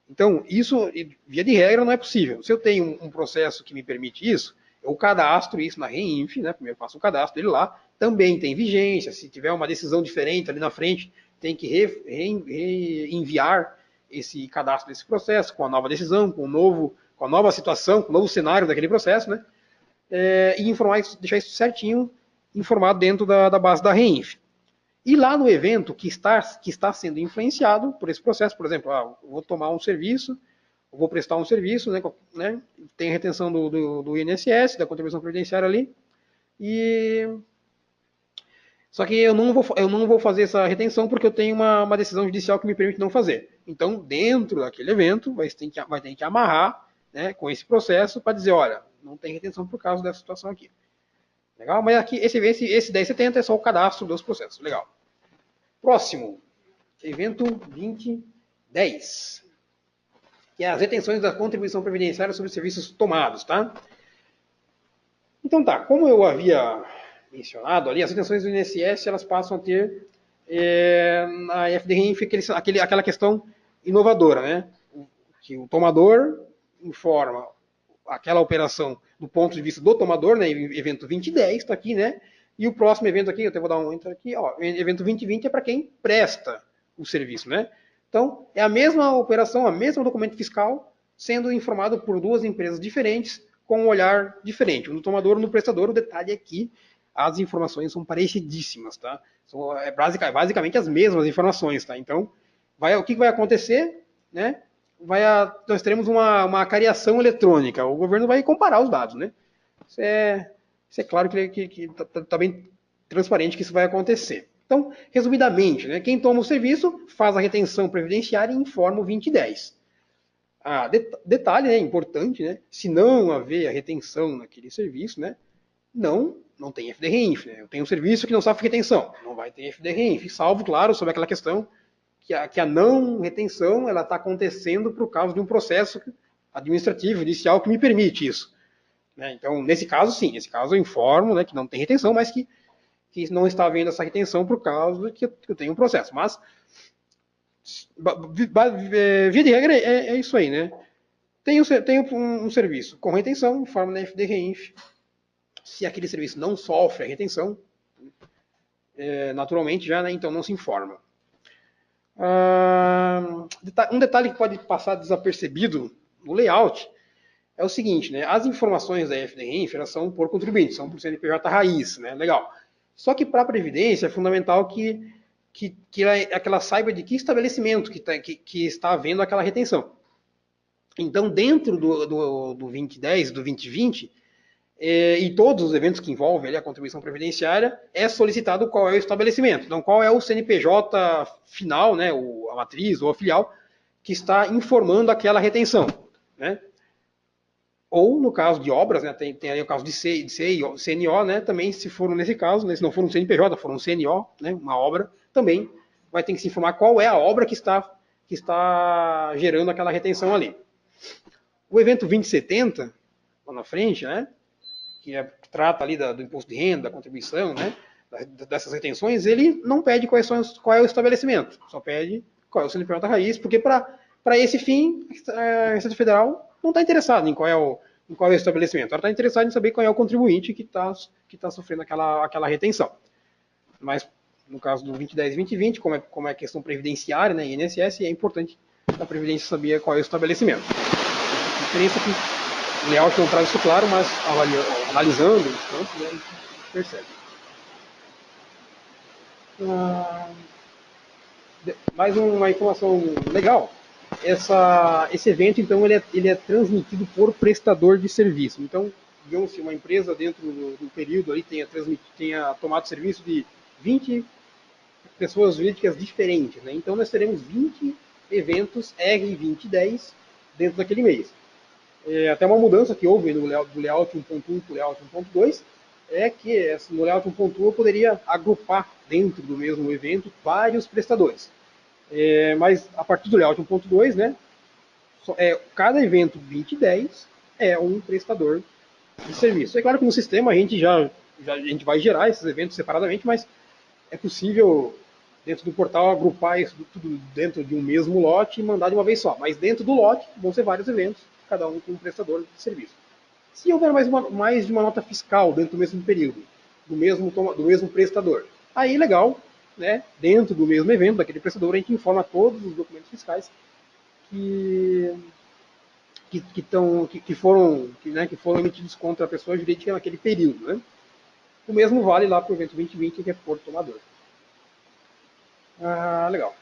Então, isso, via de regra, não é possível. Se eu tenho um processo que me permite isso, eu cadastro isso na REINF, né? Primeiro eu faço o cadastro dele lá, também tem vigência, se tiver uma decisão diferente ali na frente, tem que reenviar esse cadastro desse processo, com a nova decisão, com a nova situação, com o novo cenário daquele processo, né? E deixar isso certinho, informado dentro da base da REINF. E lá no evento que está sendo influenciado por esse processo, por exemplo, eu vou tomar um serviço, eu vou prestar um serviço, né, tem a retenção do INSS, da contribuição previdenciária ali, só que eu não vou fazer essa retenção porque eu tenho uma decisão judicial que me permite não fazer. Então, dentro daquele evento, vai ter que amarrar, né, com esse processo para dizer, olha, não tem retenção por causa dessa situação aqui. Legal? Mas aqui, esse 1070 é só o cadastro dos processos. Legal. Próximo. Evento 2010. Que é as retenções da contribuição previdenciária sobre serviços tomados, tá? Então tá, como eu havia mencionado ali, as retenções do INSS, elas passam a ter na FDRINF aquela questão inovadora, né? Que o tomador informa aquela operação do ponto de vista do tomador, né? Evento 2010 está aqui, né? E o próximo evento aqui, eu até vou dar um enter aqui, ó, evento 2020 é para quem presta o serviço, né? Então, é a mesma operação, a mesma documento fiscal, sendo informado por duas empresas diferentes, com um olhar diferente. No tomador, no prestador, o detalhe é que as informações são parecidíssimas, tá? São basicamente as mesmas informações, tá? Então, o que vai acontecer, né? Nós teremos uma cariação eletrônica. O governo vai comparar os dados, né? Isso é claro que tá bem transparente que isso vai acontecer. Então, resumidamente, né, quem toma o serviço faz a retenção previdenciária e informa o 2010. Detalhe, né, importante, né? Se não haver a retenção naquele serviço, né? Não tem FDRINF, né? Eu tenho um serviço que não sofre retenção, não vai ter FDRINF, salvo, claro, sobre aquela questão que a não retenção ela está acontecendo por causa de um processo administrativo, judicial, que me permite isso. Né? Então, nesse caso, sim, nesse caso eu informo, né, que não tem retenção, mas que não está havendo essa retenção por causa que eu tenho um processo. Mas, via de regra, é isso aí, né? Tenho um serviço com retenção, informo na FDRINF. Se aquele serviço não sofre a retenção, naturalmente já, né, então não se informa. Um detalhe que pode passar desapercebido no layout é o seguinte, né? As informações da FDRINF elas são por contribuinte, são por CNPJ raiz, né? Legal. Só que para a Previdência é fundamental que ela saiba de que estabelecimento que está havendo aquela retenção. Então, dentro do 2010, do 2020, e todos os eventos que envolvem ali, a contribuição previdenciária, é solicitado qual é o estabelecimento. Então, qual é o CNPJ final, né, a matriz ou a filial, que está informando aquela retenção. Né? Ou, no caso de obras, né, tem aí o caso de CNO, né, também, se for nesse caso, né, se não for um CNPJ, for um CNO, né, uma obra, também vai ter que se informar qual é a obra que está gerando aquela retenção ali. O evento 2070, lá na frente, né, que trata ali do imposto de renda, da contribuição, né, dessas retenções, ele não pede qual é o estabelecimento, só pede qual é o CNPJ raiz, porque para esse fim, a Receita Federal não está interessada em qual é o estabelecimento, ela está interessada em saber qual é o contribuinte que está sofrendo aquela retenção. Mas, no caso do 2010 e 2020, como é questão previdenciária, né, INSS, é importante a Previdência saber qual é o estabelecimento. A diferença é que o layout não traz isso claro, mas analisando os campos, né, a gente percebe. Mais uma informação legal. Esse evento, então, ele é transmitido por prestador de serviço. Então, digamos que uma empresa dentro do período ali tenha tomado serviço de 20 pessoas jurídicas diferentes. Né? Então, nós teremos 20 eventos R2010 dentro daquele mês. Até uma mudança que houve do layout 1.1 para o layout 1.2 é que no layout 1.1 eu poderia agrupar dentro do mesmo evento vários prestadores. Mas a partir do layout 1.2, né, cada evento 2010 é um prestador de serviço. É claro que no sistema a gente a gente vai gerar esses eventos separadamente, mas é possível dentro do portal agrupar isso tudo dentro de um mesmo lote e mandar de uma vez só. Mas dentro do lote vão ser vários eventos, cada um com um prestador de serviço. Se houver mais de uma nota fiscal dentro do mesmo período, do mesmo prestador, aí legal, né? Dentro do mesmo evento, daquele prestador, a gente informa todos os documentos fiscais que foram emitidos contra a pessoa jurídica naquele período. Né? O mesmo vale lá para o evento 2020, que é Porto Tomador. Legal.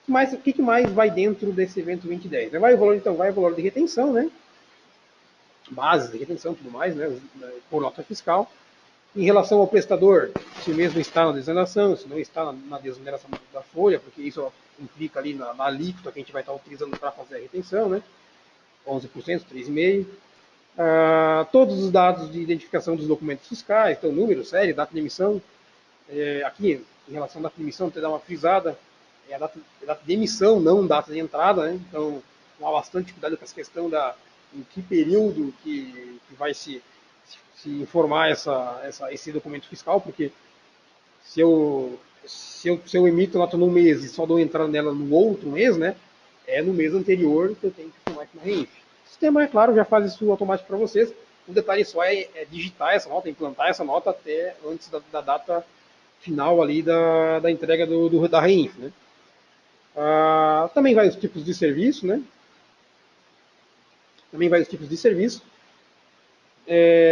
O que mais vai dentro desse evento 2010? Vai o valor de retenção, né? Bases de retenção e tudo mais, né? Por nota fiscal. Em relação ao prestador, se mesmo está na desoneração, se não está na desoneração da folha, porque isso implica ali na alíquota que a gente vai estar utilizando para fazer a retenção, né? 11%, 3,5%. Todos os dados de identificação dos documentos fiscais, então número, série, data de emissão. Aqui, em relação à data de emissão, tem que dar uma frisada, é a data de emissão, não data de entrada, né? Então, tomar bastante cuidado com essa questão em que período que vai se informar esse documento fiscal, porque se eu emito nota num mês e só dou entrada nela no outro mês, né? É no mês anterior que eu tenho que informar aqui na REINF. O sistema, é claro, já faz isso automático para vocês. O detalhe só é digitar essa nota, implantar essa nota até antes da data final ali da entrega da REINF, né? Também vai os tipos de serviço, né?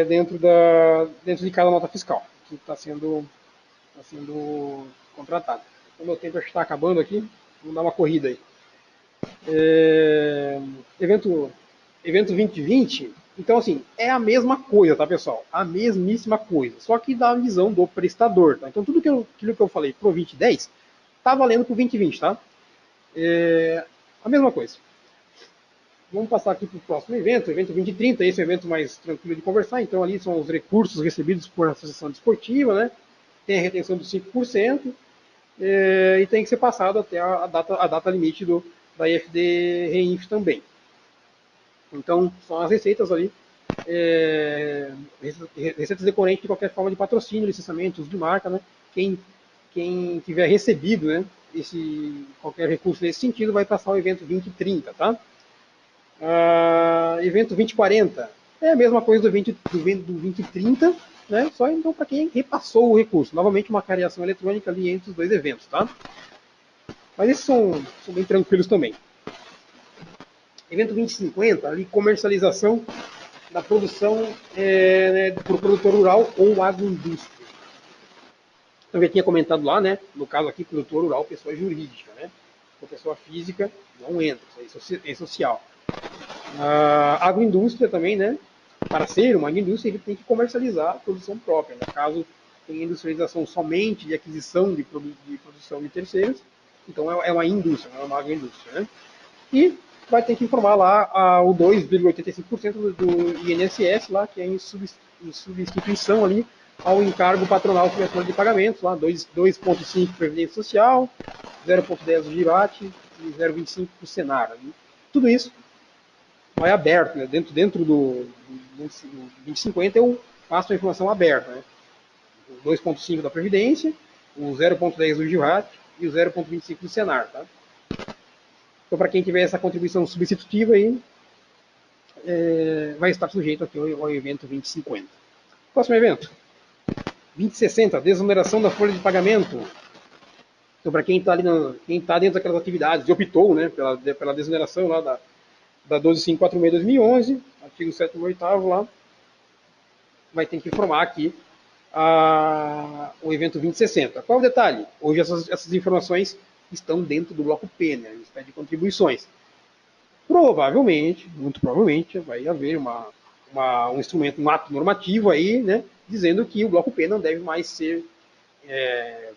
Dentro de cada nota fiscal que está sendo contratada. O meu tempo está acabando aqui, vamos dar uma corrida aí. Evento 2020, então assim, é a mesma coisa, tá pessoal? A mesmíssima coisa, só que da visão do prestador, tá? Então tudo aquilo que eu falei pro 2010 tá valendo pro 2020, tá? A mesma coisa. Vamos passar aqui para o próximo evento, o evento 2030, esse é o evento mais tranquilo de conversar, então ali são os recursos recebidos por associação desportiva, né? Tem a retenção dos 5%, e tem que ser passado até a data limite da IFD Reinf também. Então, são as receitas ali, receitas decorrentes de qualquer forma de patrocínio, licenciamento, uso de marca, né? Quem tiver recebido, né, qualquer recurso nesse sentido vai passar o evento 2030, tá? Evento 2040 é a mesma coisa do 2030, né? Só então para quem repassou o recurso. Novamente uma cariação eletrônica ali entre os dois eventos, tá? Mas esses são bem tranquilos também. Evento 2050, ali comercialização da produção por produtor rural ou agroindústria. Então, eu já tinha comentado lá, né? No caso aqui, produtor rural, pessoa jurídica, né? Então, pessoa física não entra, isso é social. A agroindústria também, né? Para ser uma agroindústria, ele tem que comercializar a produção própria. No caso, tem industrialização somente de aquisição de produção de terceiros, então é uma indústria, não é uma agroindústria, né? E vai ter que informar lá o 2,85% do INSS, lá, que é em substituição ali ao encargo patronal sobre a folha de pagamentos, lá 2,5% Previdência Social, 0,10% do GIRAT e 0,25% do Senar. Ali. Tudo isso vai aberto, né? dentro do 2050 eu passo a informação aberta. Né? O 2,5% da Previdência, o 0,10% do GIRAT e o 0,25% do Senar. Tá? Então, para quem tiver essa contribuição substitutiva aí, vai estar sujeito aqui ao evento 2050. Próximo evento, 2060, desoneração da folha de pagamento. Então, para quem está dentro daquelas atividades e optou, né, pela desoneração lá da 12546/2011, artigo 7º e 8º lá, vai ter que informar aqui o evento 2060. Qual é o detalhe? Hoje essas informações estão dentro do bloco P, né, de contribuições. Provavelmente, muito provavelmente, vai haver um instrumento, um ato normativo aí, né, dizendo que o bloco P não deve mais ser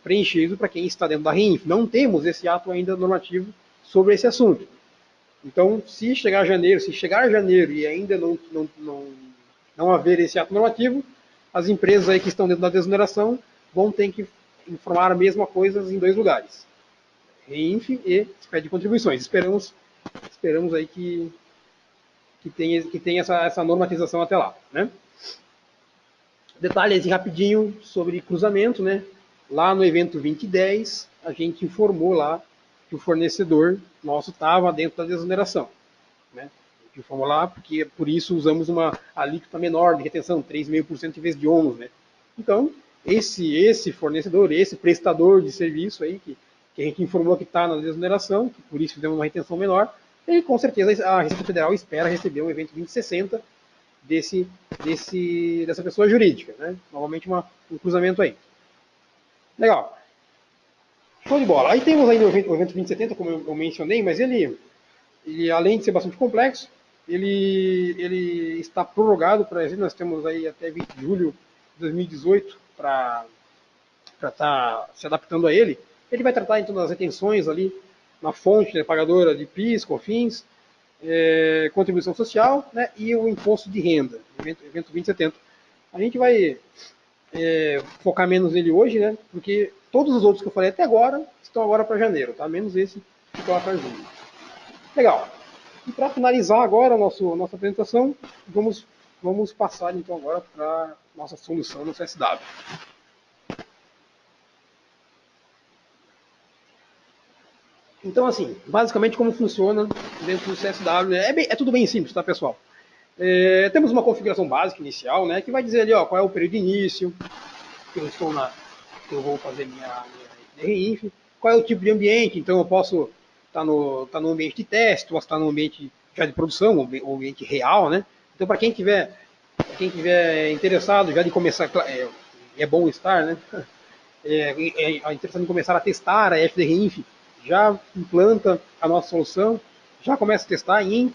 preenchido para quem está dentro da REINF. Não temos esse ato ainda normativo sobre esse assunto. Então, se chegar janeiro e ainda não haver esse ato normativo, as empresas aí que estão dentro da desoneração vão ter que informar a mesma coisa em dois lugares. REINF e SPED de contribuições. Esperamos aí que tenha essa normatização até lá, né? Detalhes rapidinho sobre cruzamento, né? Lá no evento 2010, a gente informou lá que o fornecedor nosso estava dentro da desoneração, né? A gente informou lá porque por isso usamos uma alíquota menor de retenção, 3,5% em vez de 11%, né? Então, esse fornecedor, esse prestador de serviço aí que a gente informou que está na desoneração, que por isso fizemos uma retenção menor, e com certeza a Receita Federal espera receber um evento 2060 dessa pessoa jurídica, né? Novamente um cruzamento aí. Legal. Show de bola. Aí temos ainda o evento 2070, como eu mencionei, mas ele além de ser bastante complexo, ele está prorrogado para nós temos aí até 20 de julho de 2018 para estar se adaptando a ele. Ele vai tratar então das retenções ali na fonte, né, pagadora de PIS, COFINS, contribuição social, né, e o imposto de renda, evento 2070. A gente vai focar menos nele hoje, né, porque todos os outros que eu falei até agora estão agora para janeiro, tá? Menos esse que ficou lá para julho. Legal. E para finalizar agora a nossa apresentação, vamos passar então agora para nossa solução no CSW. Então, assim, basicamente como funciona dentro do CSW, é tudo bem simples, tá, pessoal? Temos uma configuração básica inicial, né, que vai dizer ali, ó, qual é o período de início, que eu vou fazer minha RINF, qual é o tipo de ambiente, então eu posso estar no ambiente de teste, posso estar no ambiente já de produção, ou ambiente real, né? Então, para quem tiver interessado já de começar, é bom estar, né? Interessado em começar a testar a FDRINF, já implanta a nossa solução, já começa a testar em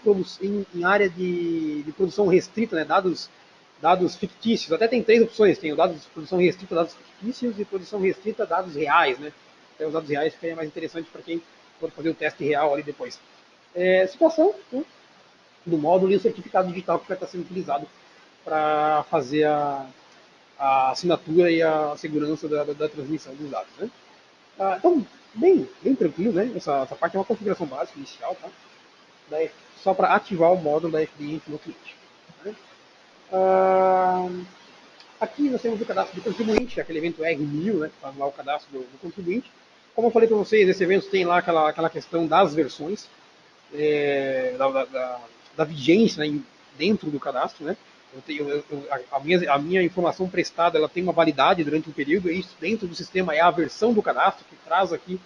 área de produção restrita, né? Dados fictícios. Até tem 3 opções, tem o dados de produção restrita, dados fictícios e produção restrita, dados reais, né? Então, os dados reais ficariam mais interessantes para quem for fazer o teste real ali depois. Situação, né? do módulo e o certificado digital que vai estar sendo utilizado para fazer a assinatura e a segurança da transmissão dos dados, né? Então, bem tranquilo, né? Essa parte é uma configuração básica inicial, tá? Só para ativar o módulo da FDI no cliente. Né? Aqui nós temos o cadastro do contribuinte, aquele evento R1000, né, que faz lá o cadastro do contribuinte. Como eu falei para vocês, esse evento tem lá aquela questão das versões, da vigência, né, dentro do cadastro. Né? A minha informação prestada ela tem uma validade durante um período, e isso dentro do sistema é a versão do cadastro que traz aqui,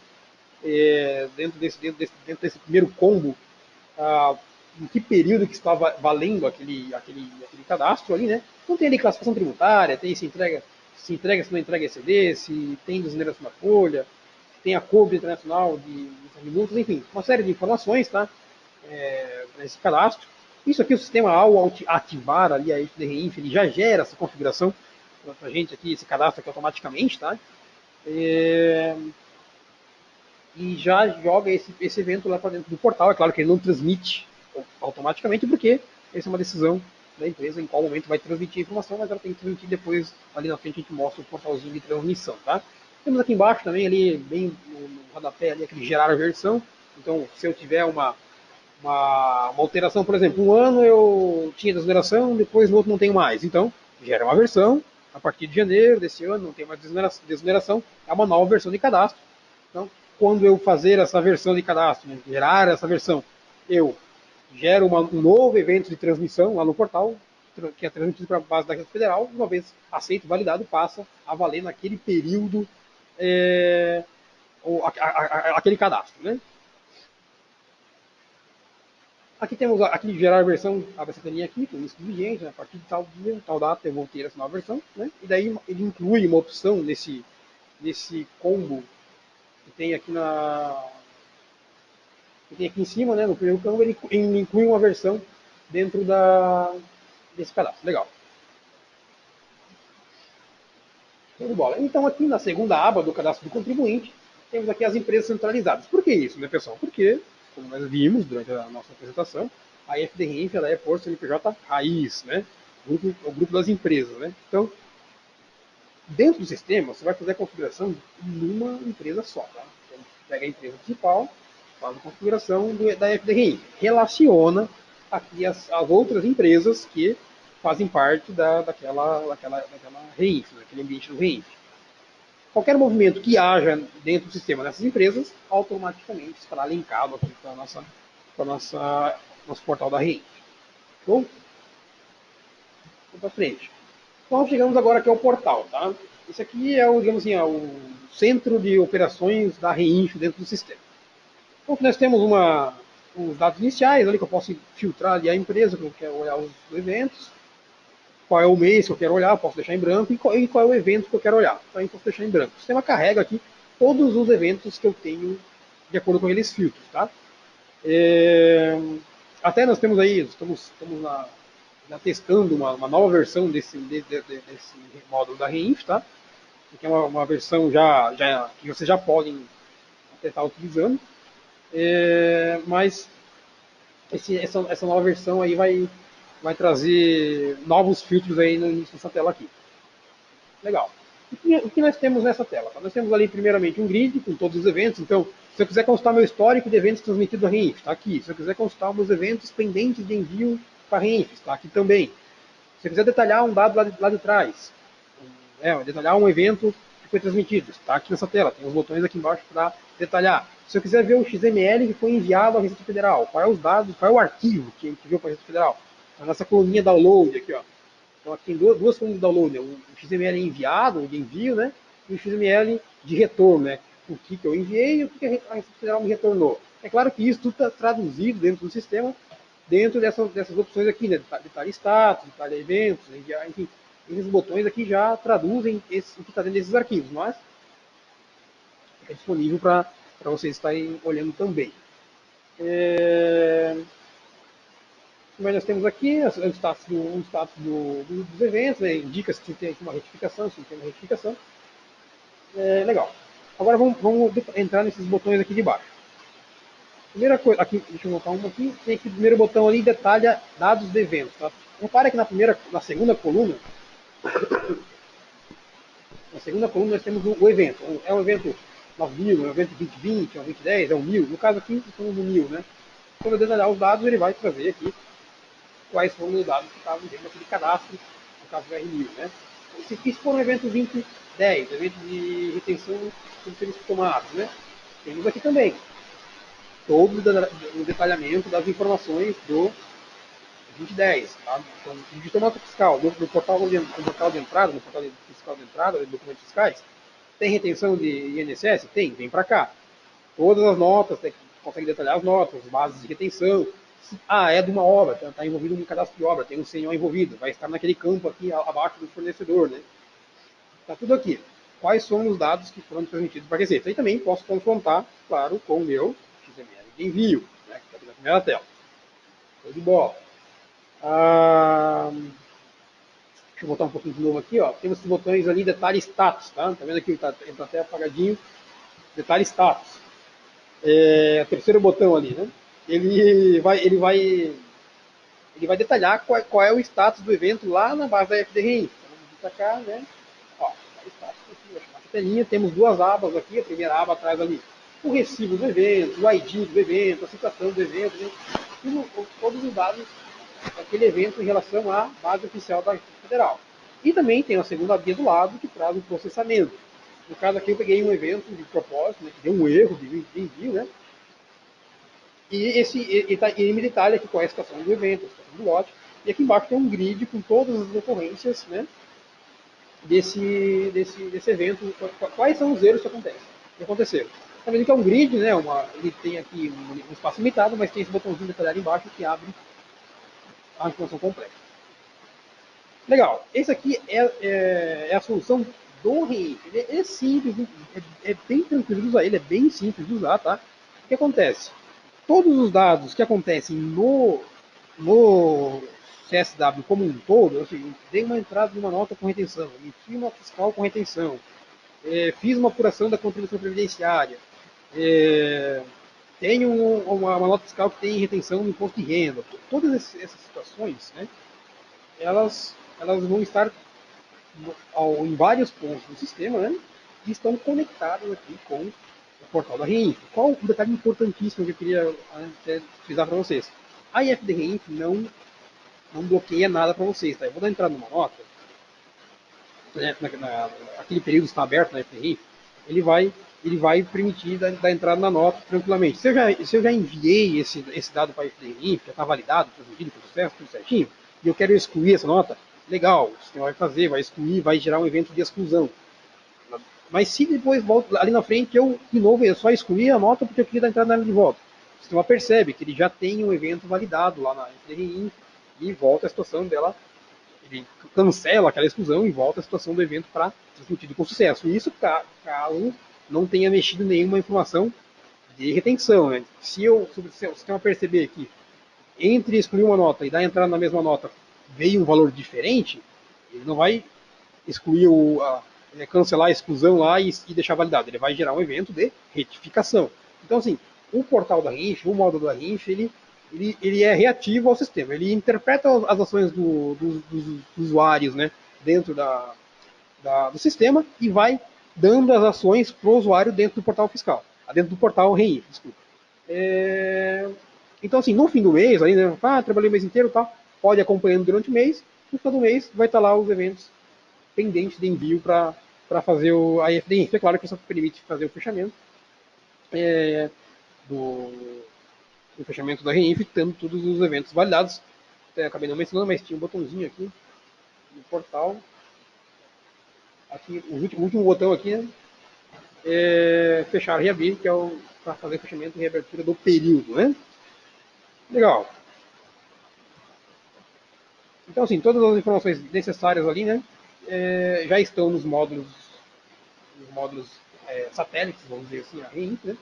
dentro desse primeiro combo, em que período que estava valendo aquele cadastro ali, né? Não tem ali classificação tributária, tem se entrega, se não entrega ECD, se tem desoneração da folha, se tem acordo internacional de multas, enfim, uma série de informações, tá? Para esse cadastro. Isso aqui, o sistema, ao ativar ali a FDRINF, ele já gera essa configuração para a gente aqui, esse cadastro aqui automaticamente, tá? E já joga esse evento lá para dentro do portal. É claro que ele não transmite automaticamente, porque essa é uma decisão da empresa em qual momento vai transmitir a informação, mas ela tem que transmitir depois, ali na frente a gente mostra o portalzinho de transmissão, tá? Temos aqui embaixo também, ali, bem no rodapé, ali, aquele gerar a versão. Então, se eu tiver uma alteração, por exemplo, um ano eu tinha desoneração, depois no outro não tenho mais. Então, gera uma versão, a partir de janeiro desse ano não tem mais desoneração, é uma nova versão de cadastro. Então, quando eu fazer essa versão de cadastro, né, gerar essa versão, eu gero um novo evento de transmissão lá no portal, que é transmitido para a base da Receita Federal, uma vez aceito e validado, passa a valer naquele período aquele cadastro. Né? Aqui temos aqui gerar a versão, abre essa telinha aqui, com isso vigente, né? A partir de tal dia, tal data eu vou ter essa nova versão, né? E daí ele inclui uma opção nesse combo que tem aqui em cima, né? No primeiro campo ele inclui uma versão dentro desse cadastro. Legal. Show de bola. Então aqui na segunda aba do cadastro do contribuinte, temos aqui as empresas centralizadas. Por que isso, né, pessoal? Porque, como nós vimos durante a nossa apresentação, a FDRINF ela é por CNPJ raiz, né? O grupo das empresas, né? Então, dentro do sistema, você vai fazer a configuração numa empresa só, tá? Então, pega a empresa principal, faz a configuração da FDRINF, relaciona aqui as outras empresas que fazem parte daquela REINF, daquele ambiente do REINF. Qualquer movimento que haja dentro do sistema dessas empresas, automaticamente estará linkado aqui para nosso portal da REINF. Show? Vamos para frente. Então chegamos agora aqui ao portal, tá? Esse aqui é o, digamos assim, o centro de operações da REINF dentro do sistema. Então nós temos os dados iniciais ali que eu posso filtrar ali a empresa, que eu quero olhar os eventos, qual é o mês que eu quero olhar, eu posso deixar em branco, e qual é o evento que eu quero olhar. Então eu posso deixar em branco. O sistema carrega aqui todos os eventos que eu tenho de acordo com aqueles filtros, tá? Até nós temos aí, estamos testando uma nova versão desse módulo da REINF, tá? Que é uma versão que vocês já podem até estar utilizando. Mas essa nova versão aí vai trazer novos filtros aí no início dessa tela aqui. Legal. O que nós temos nessa tela? Nós temos ali, primeiramente, um grid com todos os eventos. Então, se eu quiser consultar meu histórico de eventos transmitidos à REINF, está aqui. Se eu quiser consultar meus eventos pendentes de envio para a REINF, está aqui também. Se eu quiser detalhar um dado lá de trás, detalhar um evento que foi transmitido, está aqui nessa tela. Tem os botões aqui embaixo para detalhar. Se eu quiser ver o XML que foi enviado à Receita Federal, qual é os dados, qual é o arquivo que enviou para a Receita Federal, está nessa coluninha download aqui, ó. Então aqui tem duas colunas de download, né? O XML enviado, de envio, né? E o XML de retorno, né? O que eu enviei e o que a Receita Federal me retornou. É claro que isso tudo está traduzido dentro do sistema, dentro dessas opções aqui, né? Detalhe status, detalhe eventos, enviar, enfim. Esses botões aqui já traduzem o que está dentro desses arquivos, mas fica disponível para vocês estarem olhando também. Mas nós temos aqui o status dos eventos, né? Indica se tem uma retificação, se não tem uma retificação. Legal. Agora vamos entrar nesses botões aqui de baixo. Primeira coisa, aqui, deixa eu botar uma aqui, tem aqui o primeiro botão ali, detalha dados de evento. Tá? Repara que na segunda coluna, nós temos o evento. É um evento 9.000, é um evento 2020, é um 2010, é um 1.000. No caso aqui, estamos no 1.000, né? Quando eu detalhar os dados, ele vai trazer aqui quais foram os dados que estavam dentro daquele cadastro, no caso do R1000, né? Se for um evento 2010, evento de retenção de serviços tomados, né? Temos aqui também todo o detalhamento das informações do 2010, tá? Então, digitou nota fiscal no portal de entrada, no portal fiscal de entrada, de documentos fiscais, tem retenção de INSS? Tem, vem para cá. Todas as notas, consegue detalhar as notas, as bases de retenção. É de uma obra, está envolvido no cadastro de obra, tem um CNO envolvido, vai estar naquele campo aqui abaixo do fornecedor, né? Está tudo aqui. Quais são os dados que foram transmitidos para a Receita? E também posso confrontar, claro, com o meu XML de envio, né, que está aqui na primeira tela. Show de bola. Deixa eu botar um pouquinho de novo aqui, ó. Temos esses botões ali, detalhe status, tá? Tá vendo aqui? Tá até apagadinho. Detalhe status. O terceiro botão ali, né? Ele vai detalhar qual é o status do evento lá na base da FDRI. Então, vamos para cá, né? Ó, status aqui, vou chamar essa telinha. Temos duas abas aqui. A primeira aba atrás ali, o recibo do evento, o ID do evento, a citação do evento, né? Todos os dados daquele evento em relação à base oficial da Receita Federal. E também tem a segunda via do lado que traz o processamento. No caso aqui eu peguei um evento de propósito, né, que deu um erro de envio, né? E me detalha aqui qual é a situação do evento, a situação do lote. E aqui embaixo tem um grid com todas as ocorrências, né, desse evento, quais são os erros que aconteceram. Está vendo que é um grid, né, ele tem aqui um espaço limitado, mas tem esse botãozinho detalhado embaixo que abre a informação completa. Legal. Esse aqui é a solução do REINF. Ele é simples, é bem tranquilo de usar, ele é bem simples de usar, tá? O que acontece? Todos os dados que acontecem no CSW como um todo, assim, dei uma entrada de uma nota com retenção, emiti uma fiscal com retenção, fiz uma apuração da contribuição previdenciária, tenho uma nota fiscal que tem retenção no imposto de renda. Todas essas situações, né, elas vão estar em vários pontos do sistema, né, e estão conectadas aqui com o portal da REINF. Qual um detalhe importantíssimo que eu queria frisar para vocês? A IFD REINF não bloqueia nada para vocês, tá? Eu vou dar entrada numa nota, né, aquele período está aberto na IFD REINF, ele vai permitir dar entrada na nota tranquilamente. Se eu já enviei esse dado para a IFD REINF, já está validado, transmitido com sucesso, tudo certinho, e eu quero excluir essa nota, legal, o sistema vai fazer, vai excluir, vai gerar um evento de exclusão. Mas se depois volta ali na frente, de novo, eu só excluir a nota porque eu queria dar entrada nela de volta. O sistema percebe que ele já tem um evento validado lá na FDRI e volta a situação dela, ele cancela aquela exclusão e volta a situação do evento para transmitido com sucesso. Isso caso não tenha mexido nenhuma informação de retenção. Né? Se o sistema perceber que entre excluir uma nota e dar entrada na mesma nota veio um valor diferente, ele não vai excluir cancelar a exclusão lá e deixar validado. Ele vai gerar um evento de retificação. Então, assim, o portal da RINF, o módulo da RINF, ele é reativo ao sistema. Ele interpreta as ações dos usuários, né, dentro do sistema e vai dando as ações para o usuário dentro do portal fiscal, dentro do portal RINF, desculpa. Então, assim, no fim do mês, aí, né, trabalhei o mês inteiro, tá, pode ir acompanhando durante o mês, no final do mês vai estar lá os eventos pendentes de envio para fazer a IFDINF. É claro que isso permite fazer o fechamento do fechamento da RINF, tendo todos os eventos validados. Até acabei não mencionando, mas tinha um botãozinho aqui no portal. Aqui, o último botão aqui, né, fechar e reabrir, que é para fazer o fechamento e reabertura do período, né? Legal. Então, assim, todas as informações necessárias ali, né, já estão nos módulos satélites, vamos dizer assim, a RINF, né?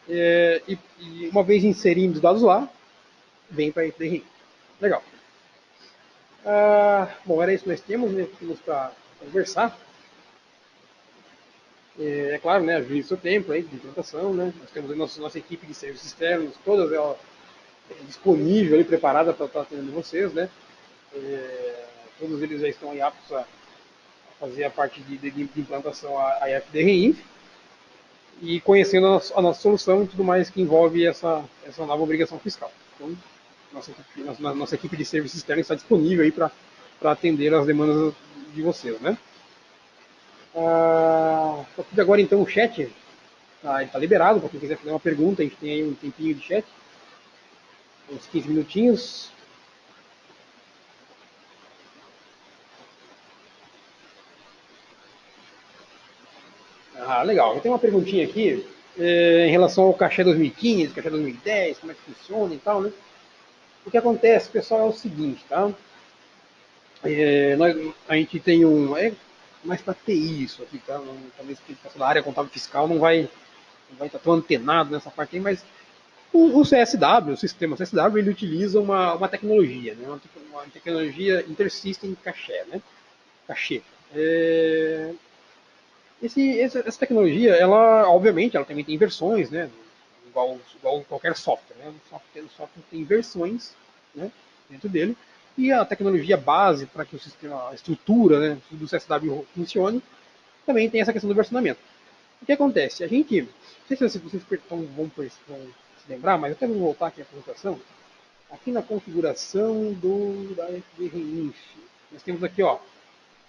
E uma vez inserindo os dados lá, vem para a FDRI. Legal. Bom, era isso que nós tínhamos para conversar. É claro, né, agiliza o seu tempo aí de implantação, né? Nós temos a nossa equipe de serviços externos, todas ela disponível e preparada para estar atendendo vocês, né? Todos eles já estão aí aptos a fazer a parte de implantação a FDRINF e conhecendo a nossa solução e tudo mais que envolve essa nova obrigação fiscal. Então, nossa equipe de serviços externos está disponível aí para atender as demandas de vocês, né? A partir de agora, então, o chat ele está liberado para quem quiser fazer uma pergunta. A gente tem aí um tempinho de chat, uns 15 minutinhos. Ah, legal. Eu tenho uma perguntinha aqui em relação ao cachê 2015, cachê 2010, como é que funciona e tal, né? O que acontece, pessoal, é o seguinte, tá? A gente tem mais para TI isso aqui, tá? Talvez quem está da área contábil fiscal não vai estar tão antenado nessa parte aí, mas o CSW, o sistema CSW, ele utiliza uma tecnologia, né? Uma tecnologia Intersystem Cache, né? Cache. Essa tecnologia, ela, obviamente, ela também tem versões, né? Igual qualquer software, né? O software tem versões, né? Dentro dele. E a tecnologia base para que o sistema, a estrutura, né, do CSW funcione, também tem essa questão do versionamento. O que acontece? A gente, não sei se vocês vão se lembrar, mas eu até vou voltar aqui à apresentação. Aqui na configuração da FDRINF, nós temos aqui, ó,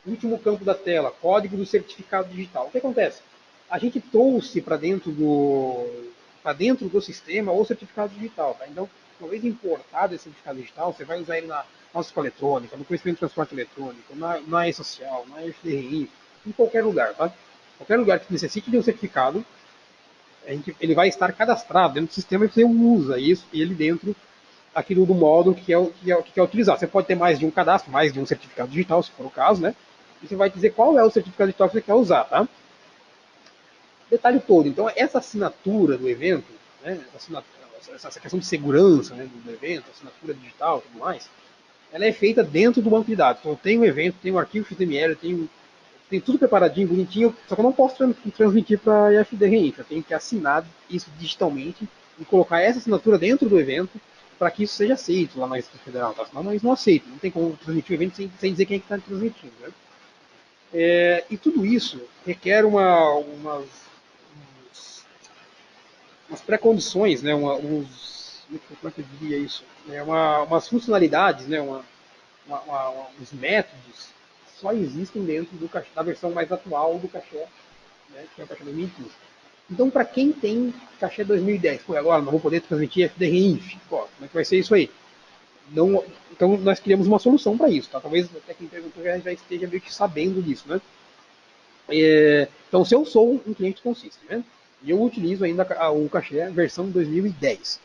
último campo da tela, código do certificado digital. O que acontece? A gente trouxe para dentro do sistema o certificado digital. Tá? Então, uma vez importado esse certificado digital, você vai usar ele na nossa escola eletrônica, no conhecimento de transporte eletrônico, na e-social, na FDRI, em qualquer lugar. Tá? Qualquer lugar que necessite de um certificado, ele vai estar cadastrado dentro do sistema e você usa isso, ele dentro aquilo do módulo que quer utilizar. Você pode ter mais de um cadastro, mais de um certificado digital, se for o caso, né? E você vai dizer qual é o certificado digital que você quer usar, tá? Detalhe todo. Então, essa assinatura do evento, né? Essa questão de segurança, né, do evento, assinatura digital e tudo mais, ela é feita dentro do banco de dados. Então, tem um evento, tem um arquivo XML, tem tudo preparadinho, bonitinho, só que eu não posso transmitir para a IFDRI. Eu tenho que assinar isso digitalmente e colocar essa assinatura dentro do evento para que isso seja aceito lá na Receita Federal. Tá? Senão eles não aceitam, não tem como transmitir o evento sem dizer quem é que está transmitindo. Né? E tudo isso requer umas pré-condições, né? Como é que eu diria isso? Umas funcionalidades, né? Uns métodos só existem dentro da versão mais atual do Caché, né? Que é o Caché 2015. Então, para quem tem Caché 2010, pô, agora não vou poder transmitir FDRINF, como é que vai ser isso aí? Não, então, nós criamos uma solução para isso, tá? Talvez até quem perguntou já esteja meio que sabendo disso, né? Então, se eu sou um cliente consistent, né? E eu utilizo ainda o Caché versão 2010,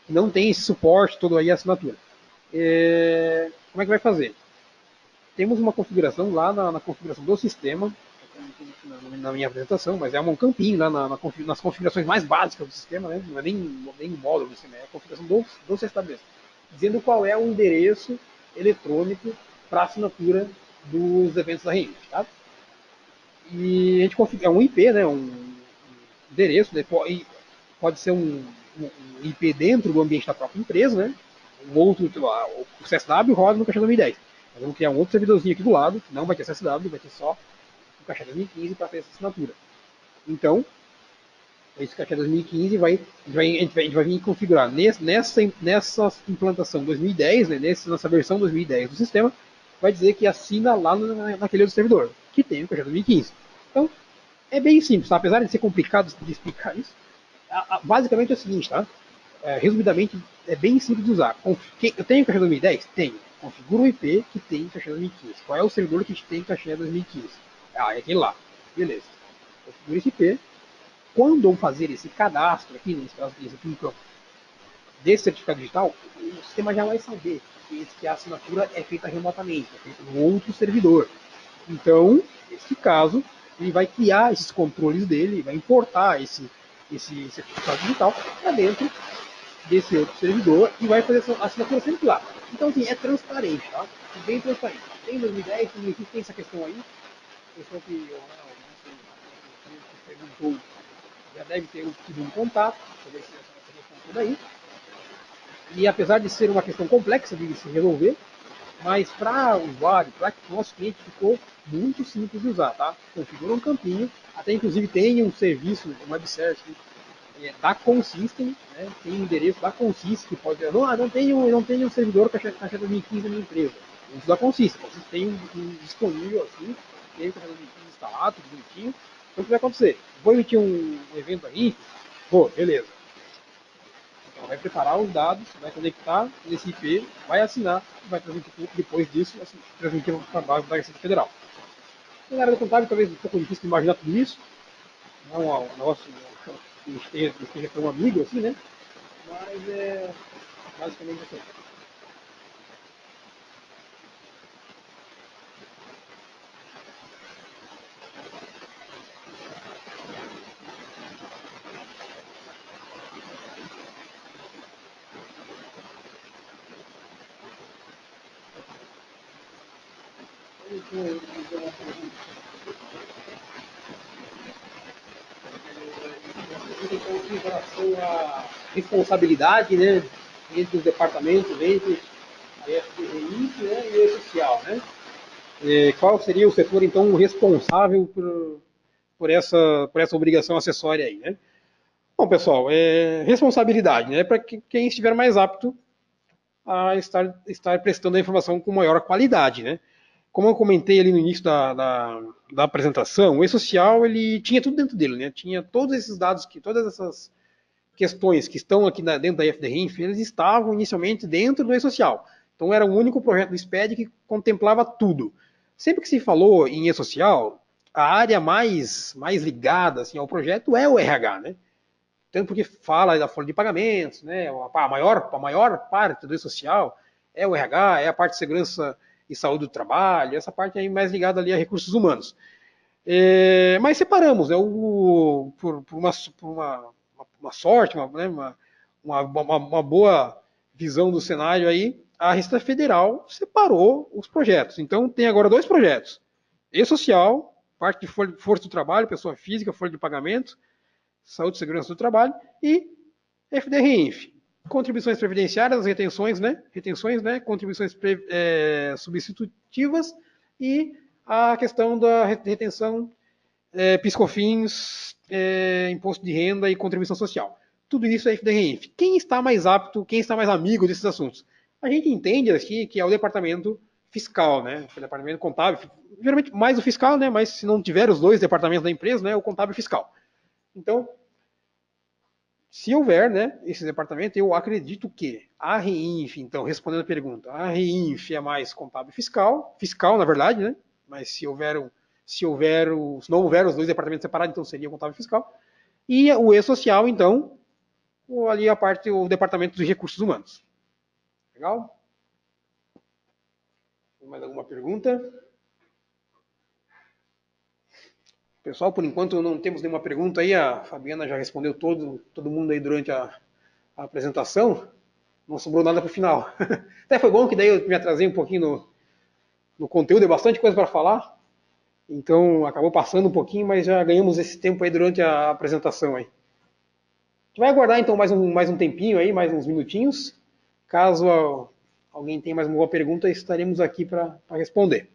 que não tem esse suporte todo aí, a assinatura. Como é que vai fazer? Temos uma configuração lá na configuração do sistema, na minha apresentação, mas é um campinho lá nas configurações mais básicas do sistema, né? Não é nem um módulo do sistema, é a configuração do CSW, dizendo qual é o endereço eletrônico para assinatura dos eventos da rede. Tá? E a gente configura, é um IP, né? Um endereço, né? Pode ser um IP dentro do ambiente da própria empresa, né? Um outro, o CSW roda no Caixa 2010. Nós vamos criar um outro servidorzinho aqui do lado, que não vai ter CSW, vai ter só o Caixa 2015 para ter essa assinatura. Então, esse Caixa 2015 a gente vai vir configurar nessa implantação 2010, né, nessa versão 2010 do sistema, vai dizer que assina lá naquele outro servidor, que tem o Caixa 2015. Então, é bem simples, tá? Apesar de ser complicado de explicar isso, basicamente é o seguinte, tá? Resumidamente, é bem simples de usar. Eu tenho Caché 2010? Tenho. Configura o IP que tem Caché 2015. Qual é o servidor que tem Caché 2015? É aquele lá. Beleza. Configura esse IP. Quando eu fazer esse cadastro aqui, nesse caso aqui no campo, desse certificado digital, o sistema já vai saber que a assinatura é feita remotamente, é feita no outro servidor. Então, nesse caso, ele vai criar esses controles dele, vai importar esse certificado digital para dentro desse outro servidor e vai fazer a assinatura sempre lá. Então, assim, é transparente, tá? Bem transparente. Tem 2010, 2015, tem essa questão aí. Questão que então já deve ter tido um contato sobre essa questão toda aí. E apesar de ser uma questão complexa de se resolver, mas para o usuário, para o nosso cliente, ficou muito simples de usar, tá? Configura um campinho, até inclusive tem um serviço, um web service da Consystem, né? Tem o endereço da Consystem, que pode dizer, não tenho um servidor Caixa 2015 na minha empresa. Uso da Consystem, vocês têm um disponível assim, tem o Caixa 2015 instalado, tudo bonitinho. Então o que vai acontecer? Vou emitir um evento aí, pô, beleza. Então, vai preparar os dados, vai conectar nesse IP, vai assinar, vai transmitir depois disso, assim, transmitir para a base da Receita Federal. Na área do contábil, talvez um pouco difícil de imaginar tudo isso, não é um negócio que esteja tão amigo assim, né? Mas é basicamente assim. Então, em relação à responsabilidade, né, entre os departamentos, entre a FDI, né, e o social, né? Qual seria o setor, então, responsável por essa obrigação acessória aí, né? Bom, pessoal, responsabilidade, né? Para quem estiver mais apto a estar prestando a informação com maior qualidade, né? Como eu comentei ali no início da apresentação, o e-social ele tinha tudo dentro dele, né? Tinha todos esses dados, todas essas questões que estão aqui dentro da FDRINF, eles estavam inicialmente dentro do e-social. Então era o único projeto do SPED que contemplava tudo. Sempre que se falou em e-social, a área mais ligada assim, ao projeto é o RH, né? Tanto porque fala da folha de pagamentos, né? A maior parte do e-social é o RH, é a parte de segurança e saúde do trabalho, essa parte aí mais ligada ali a recursos humanos. Mas separamos, né, por uma sorte, uma boa visão do cenário aí, a Receita Federal separou os projetos. Então tem agora dois projetos: e-social, parte de força do trabalho, pessoa física, folha de pagamento, saúde e segurança do trabalho, e FDRINF, contribuições previdenciárias, retenções, né, contribuições substitutivas e a questão da retenção, piscofins, imposto de renda e contribuição social. Tudo isso é FDRINF. Quem está mais apto, quem está mais amigo desses assuntos? A gente entende aqui que é o departamento fiscal, né? O departamento contábil, geralmente mais o fiscal, né? Mas se não tiver os dois departamentos da empresa, né? O contábil e fiscal. Então, se houver, né, esse departamento, eu acredito que a REINF, então, respondendo a pergunta, a REINF é mais contábil fiscal, na verdade, né? Mas se não houver os dois departamentos separados, então seria contábil fiscal. E o E-Social, então, ali a parte, o departamento dos recursos humanos. Legal? Tem mais alguma pergunta? Pessoal, por enquanto não temos nenhuma pergunta aí, a Fabiana já respondeu todo mundo aí durante a apresentação. Não sobrou nada para o final. Até foi bom que daí eu me atrasei um pouquinho no conteúdo, é bastante coisa para falar. Então acabou passando um pouquinho, mas já ganhamos esse tempo aí durante a apresentação aí. A gente vai aguardar então mais um tempinho aí, mais uns minutinhos. Caso alguém tenha mais uma boa pergunta, estaremos aqui para responder.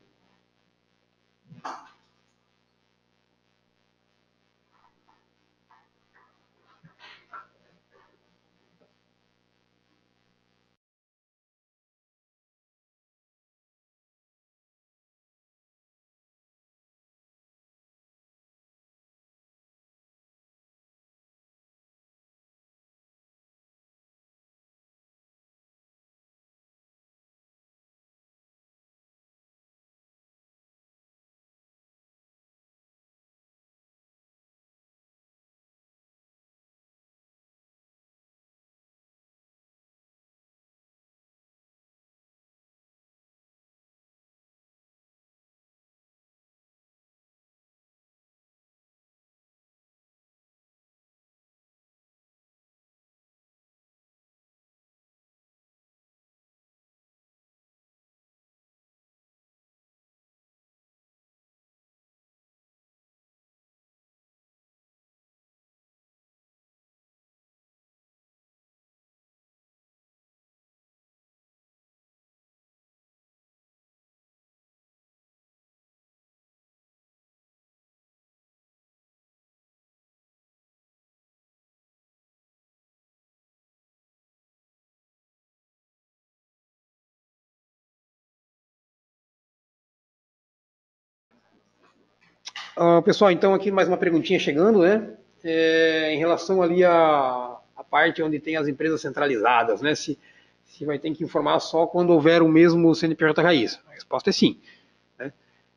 Pessoal, então aqui mais uma perguntinha chegando, né? Em relação ali à parte onde tem as empresas centralizadas, né? Se vai ter que informar só quando houver o mesmo CNPJ raiz. A resposta é sim. Né?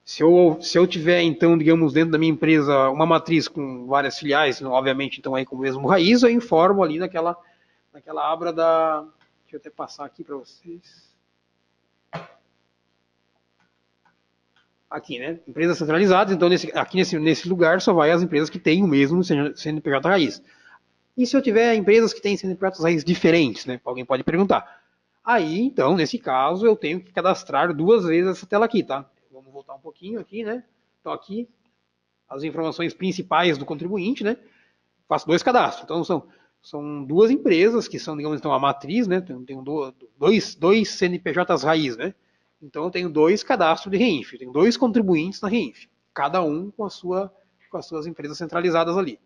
Se eu tiver, então, digamos, dentro da minha empresa, uma matriz com várias filiais, obviamente, então aí com o mesmo raiz, eu informo ali naquela aba da. Deixa eu até passar aqui para vocês. Aqui, né? Empresas centralizadas, então aqui nesse lugar só vai as empresas que têm o mesmo CNPJ raiz. E se eu tiver empresas que têm CNPJ raiz diferentes, né? Alguém pode perguntar. Aí, então, nesse caso, eu tenho que cadastrar duas vezes essa tela aqui, tá? Vamos voltar um pouquinho aqui, né? Então, aqui, as informações principais do contribuinte, né? Faço dois cadastros. Então, são duas empresas que são, digamos, então, a matriz, né? Tenho dois CNPJs raiz, né? Então, eu tenho dois cadastros de Reinf. Eu tenho dois contribuintes na Reinf. Cada um com as suas empresas centralizadas ali.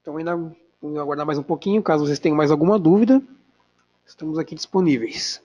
Então, ainda vou aguardar mais um pouquinho. Caso vocês tenham mais alguma dúvida, estamos aqui disponíveis.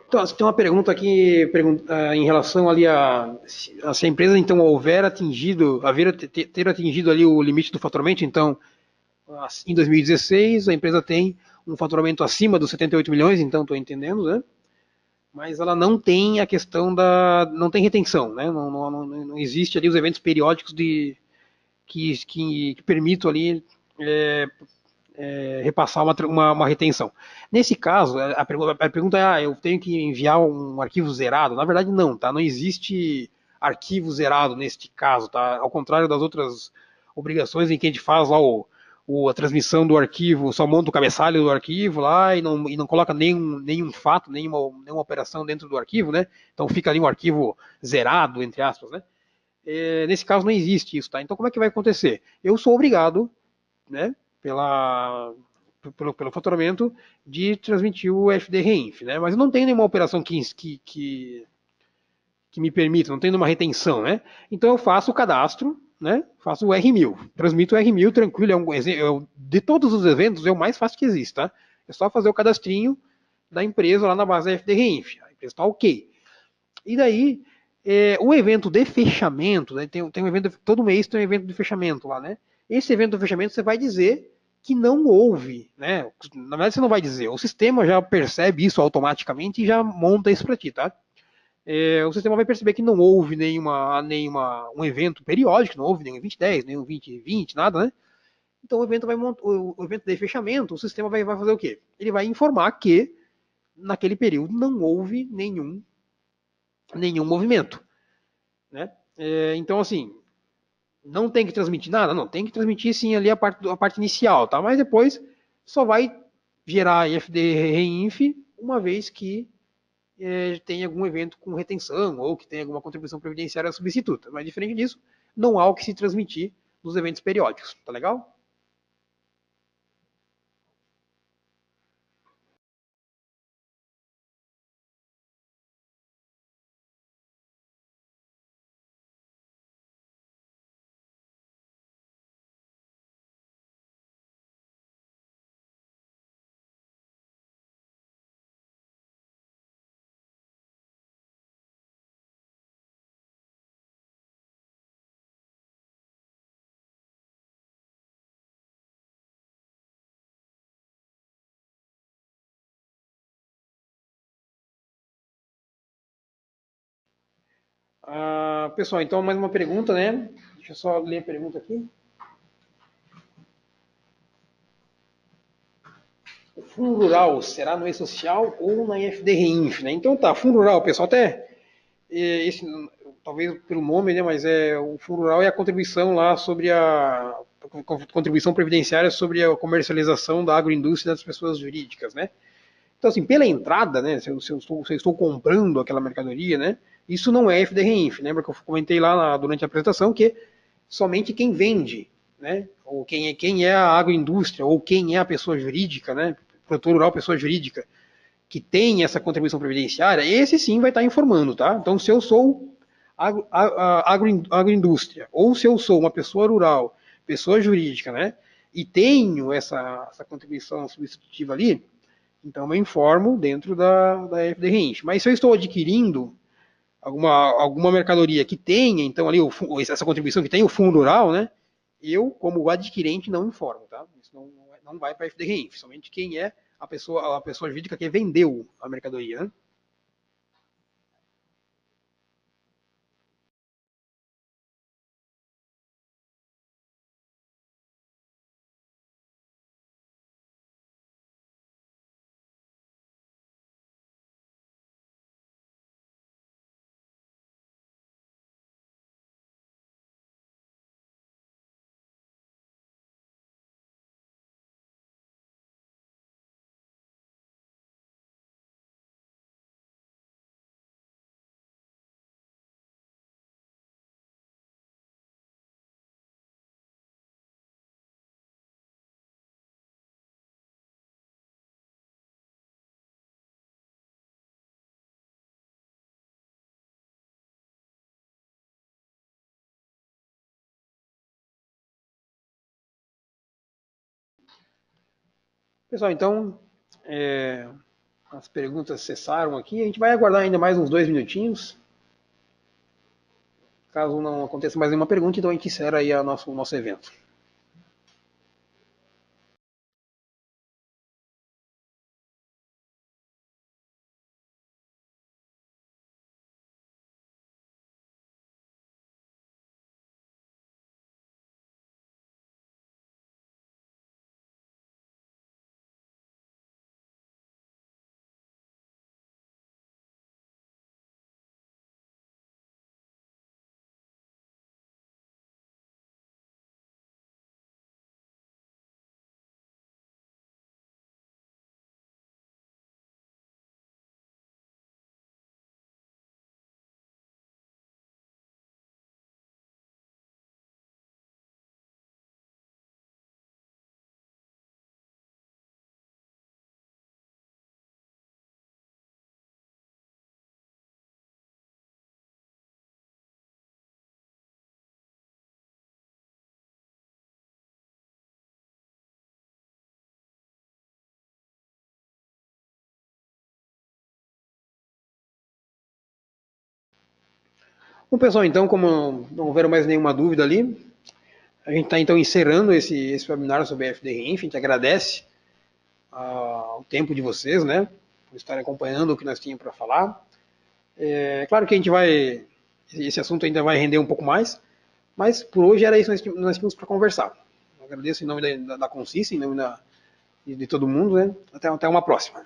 Então, tem uma pergunta aqui em relação ali a se a empresa então houver atingido, ter atingido ali o limite do faturamento, então em 2016 a empresa tem um faturamento acima dos 78 milhões, então estou entendendo, né? Mas ela não tem a questão não tem retenção, né? Não existe ali os eventos periódicos que permitam ali repassar uma retenção. Nesse caso, a pergunta é: eu tenho que enviar um arquivo zerado? Na verdade, não, tá? Não existe arquivo zerado neste caso, tá? Ao contrário das outras obrigações em que a gente faz lá a transmissão do arquivo, só monta o cabeçalho do arquivo lá e não coloca nenhum fato, nenhuma operação dentro do arquivo, né? Então fica ali um arquivo zerado, entre aspas, né? Nesse caso não existe isso, tá? Então como é que vai acontecer? Eu sou obrigado, né, pelo faturamento de transmitir o FD Reinf, né? Mas eu não tenho nenhuma operação que me permita, não tenho nenhuma retenção, né? Então eu faço o cadastro, né? Faço o R1000, transmito o R1000 tranquilo, de todos os eventos é o mais fácil que existe, tá? É só fazer o cadastrinho da empresa lá na base da FD Reinf, a empresa está ok. E daí, o evento de fechamento, né, tem um evento, todo mês tem um evento de fechamento lá, né? Esse evento de fechamento você vai dizer que não houve, né? Na verdade você não vai dizer, o sistema já percebe isso automaticamente e já monta isso para ti, tá? O sistema vai perceber que não houve um evento periódico, não houve nenhum 2010, nenhum 2020, nada, né? Então o evento de fechamento, o sistema vai fazer o quê? Ele vai informar que naquele período não houve nenhum movimento, né? Então, assim, não tem que transmitir nada? Não, tem que transmitir sim ali a parte inicial, tá? Mas depois só vai gerar IFD Reinf uma vez que tem algum evento com retenção ou que tem alguma contribuição previdenciária substituta. Mas diferente disso, não há o que se transmitir nos eventos periódicos, tá legal? Pessoal, então mais uma pergunta, né? Deixa eu só ler a pergunta aqui. O Fundo Rural será no E-Social ou na IFD-REINF, né? Então tá, Fundo Rural, pessoal, até esse, talvez pelo nome, né, mas o Fundo Rural é a contribuição lá sobre a contribuição previdenciária sobre a comercialização da agroindústria das pessoas jurídicas, né? Então, assim, pela entrada, né, se eu estou comprando aquela mercadoria, né, isso não é FDRINF, lembra que eu comentei lá durante a apresentação que somente quem vende, né, ou quem é a agroindústria, ou quem é a pessoa jurídica, né, produtor rural, pessoa jurídica, que tem essa contribuição previdenciária, esse sim vai estar informando, tá? Então, se eu sou agroindústria, ou se eu sou uma pessoa rural, pessoa jurídica, né, e tenho essa contribuição substitutiva ali, então eu informo dentro da FDRINF. Mas se eu estou adquirindo alguma mercadoria que tenha, então ali essa contribuição que tem o fundo rural, né? Eu, como adquirente, não informo, tá? Isso não vai para a FDRINF, somente quem é a pessoa jurídica que vendeu a mercadoria, né? Pessoal, então as perguntas cessaram aqui. A gente vai aguardar ainda mais uns 2 minutinhos. Caso não aconteça mais nenhuma pergunta, então a gente encerra aí o nosso evento. Bom, pessoal, então, como não houver mais nenhuma dúvida ali, a gente está então encerrando esse webinar sobre a FDRINF. A gente agradece o tempo de vocês, né, por estarem acompanhando o que nós tínhamos para falar. É claro que esse assunto ainda vai render um pouco mais, mas por hoje era isso que nós tínhamos para conversar. Eu agradeço em nome da Consiste, em nome de todo mundo, né? Até uma próxima.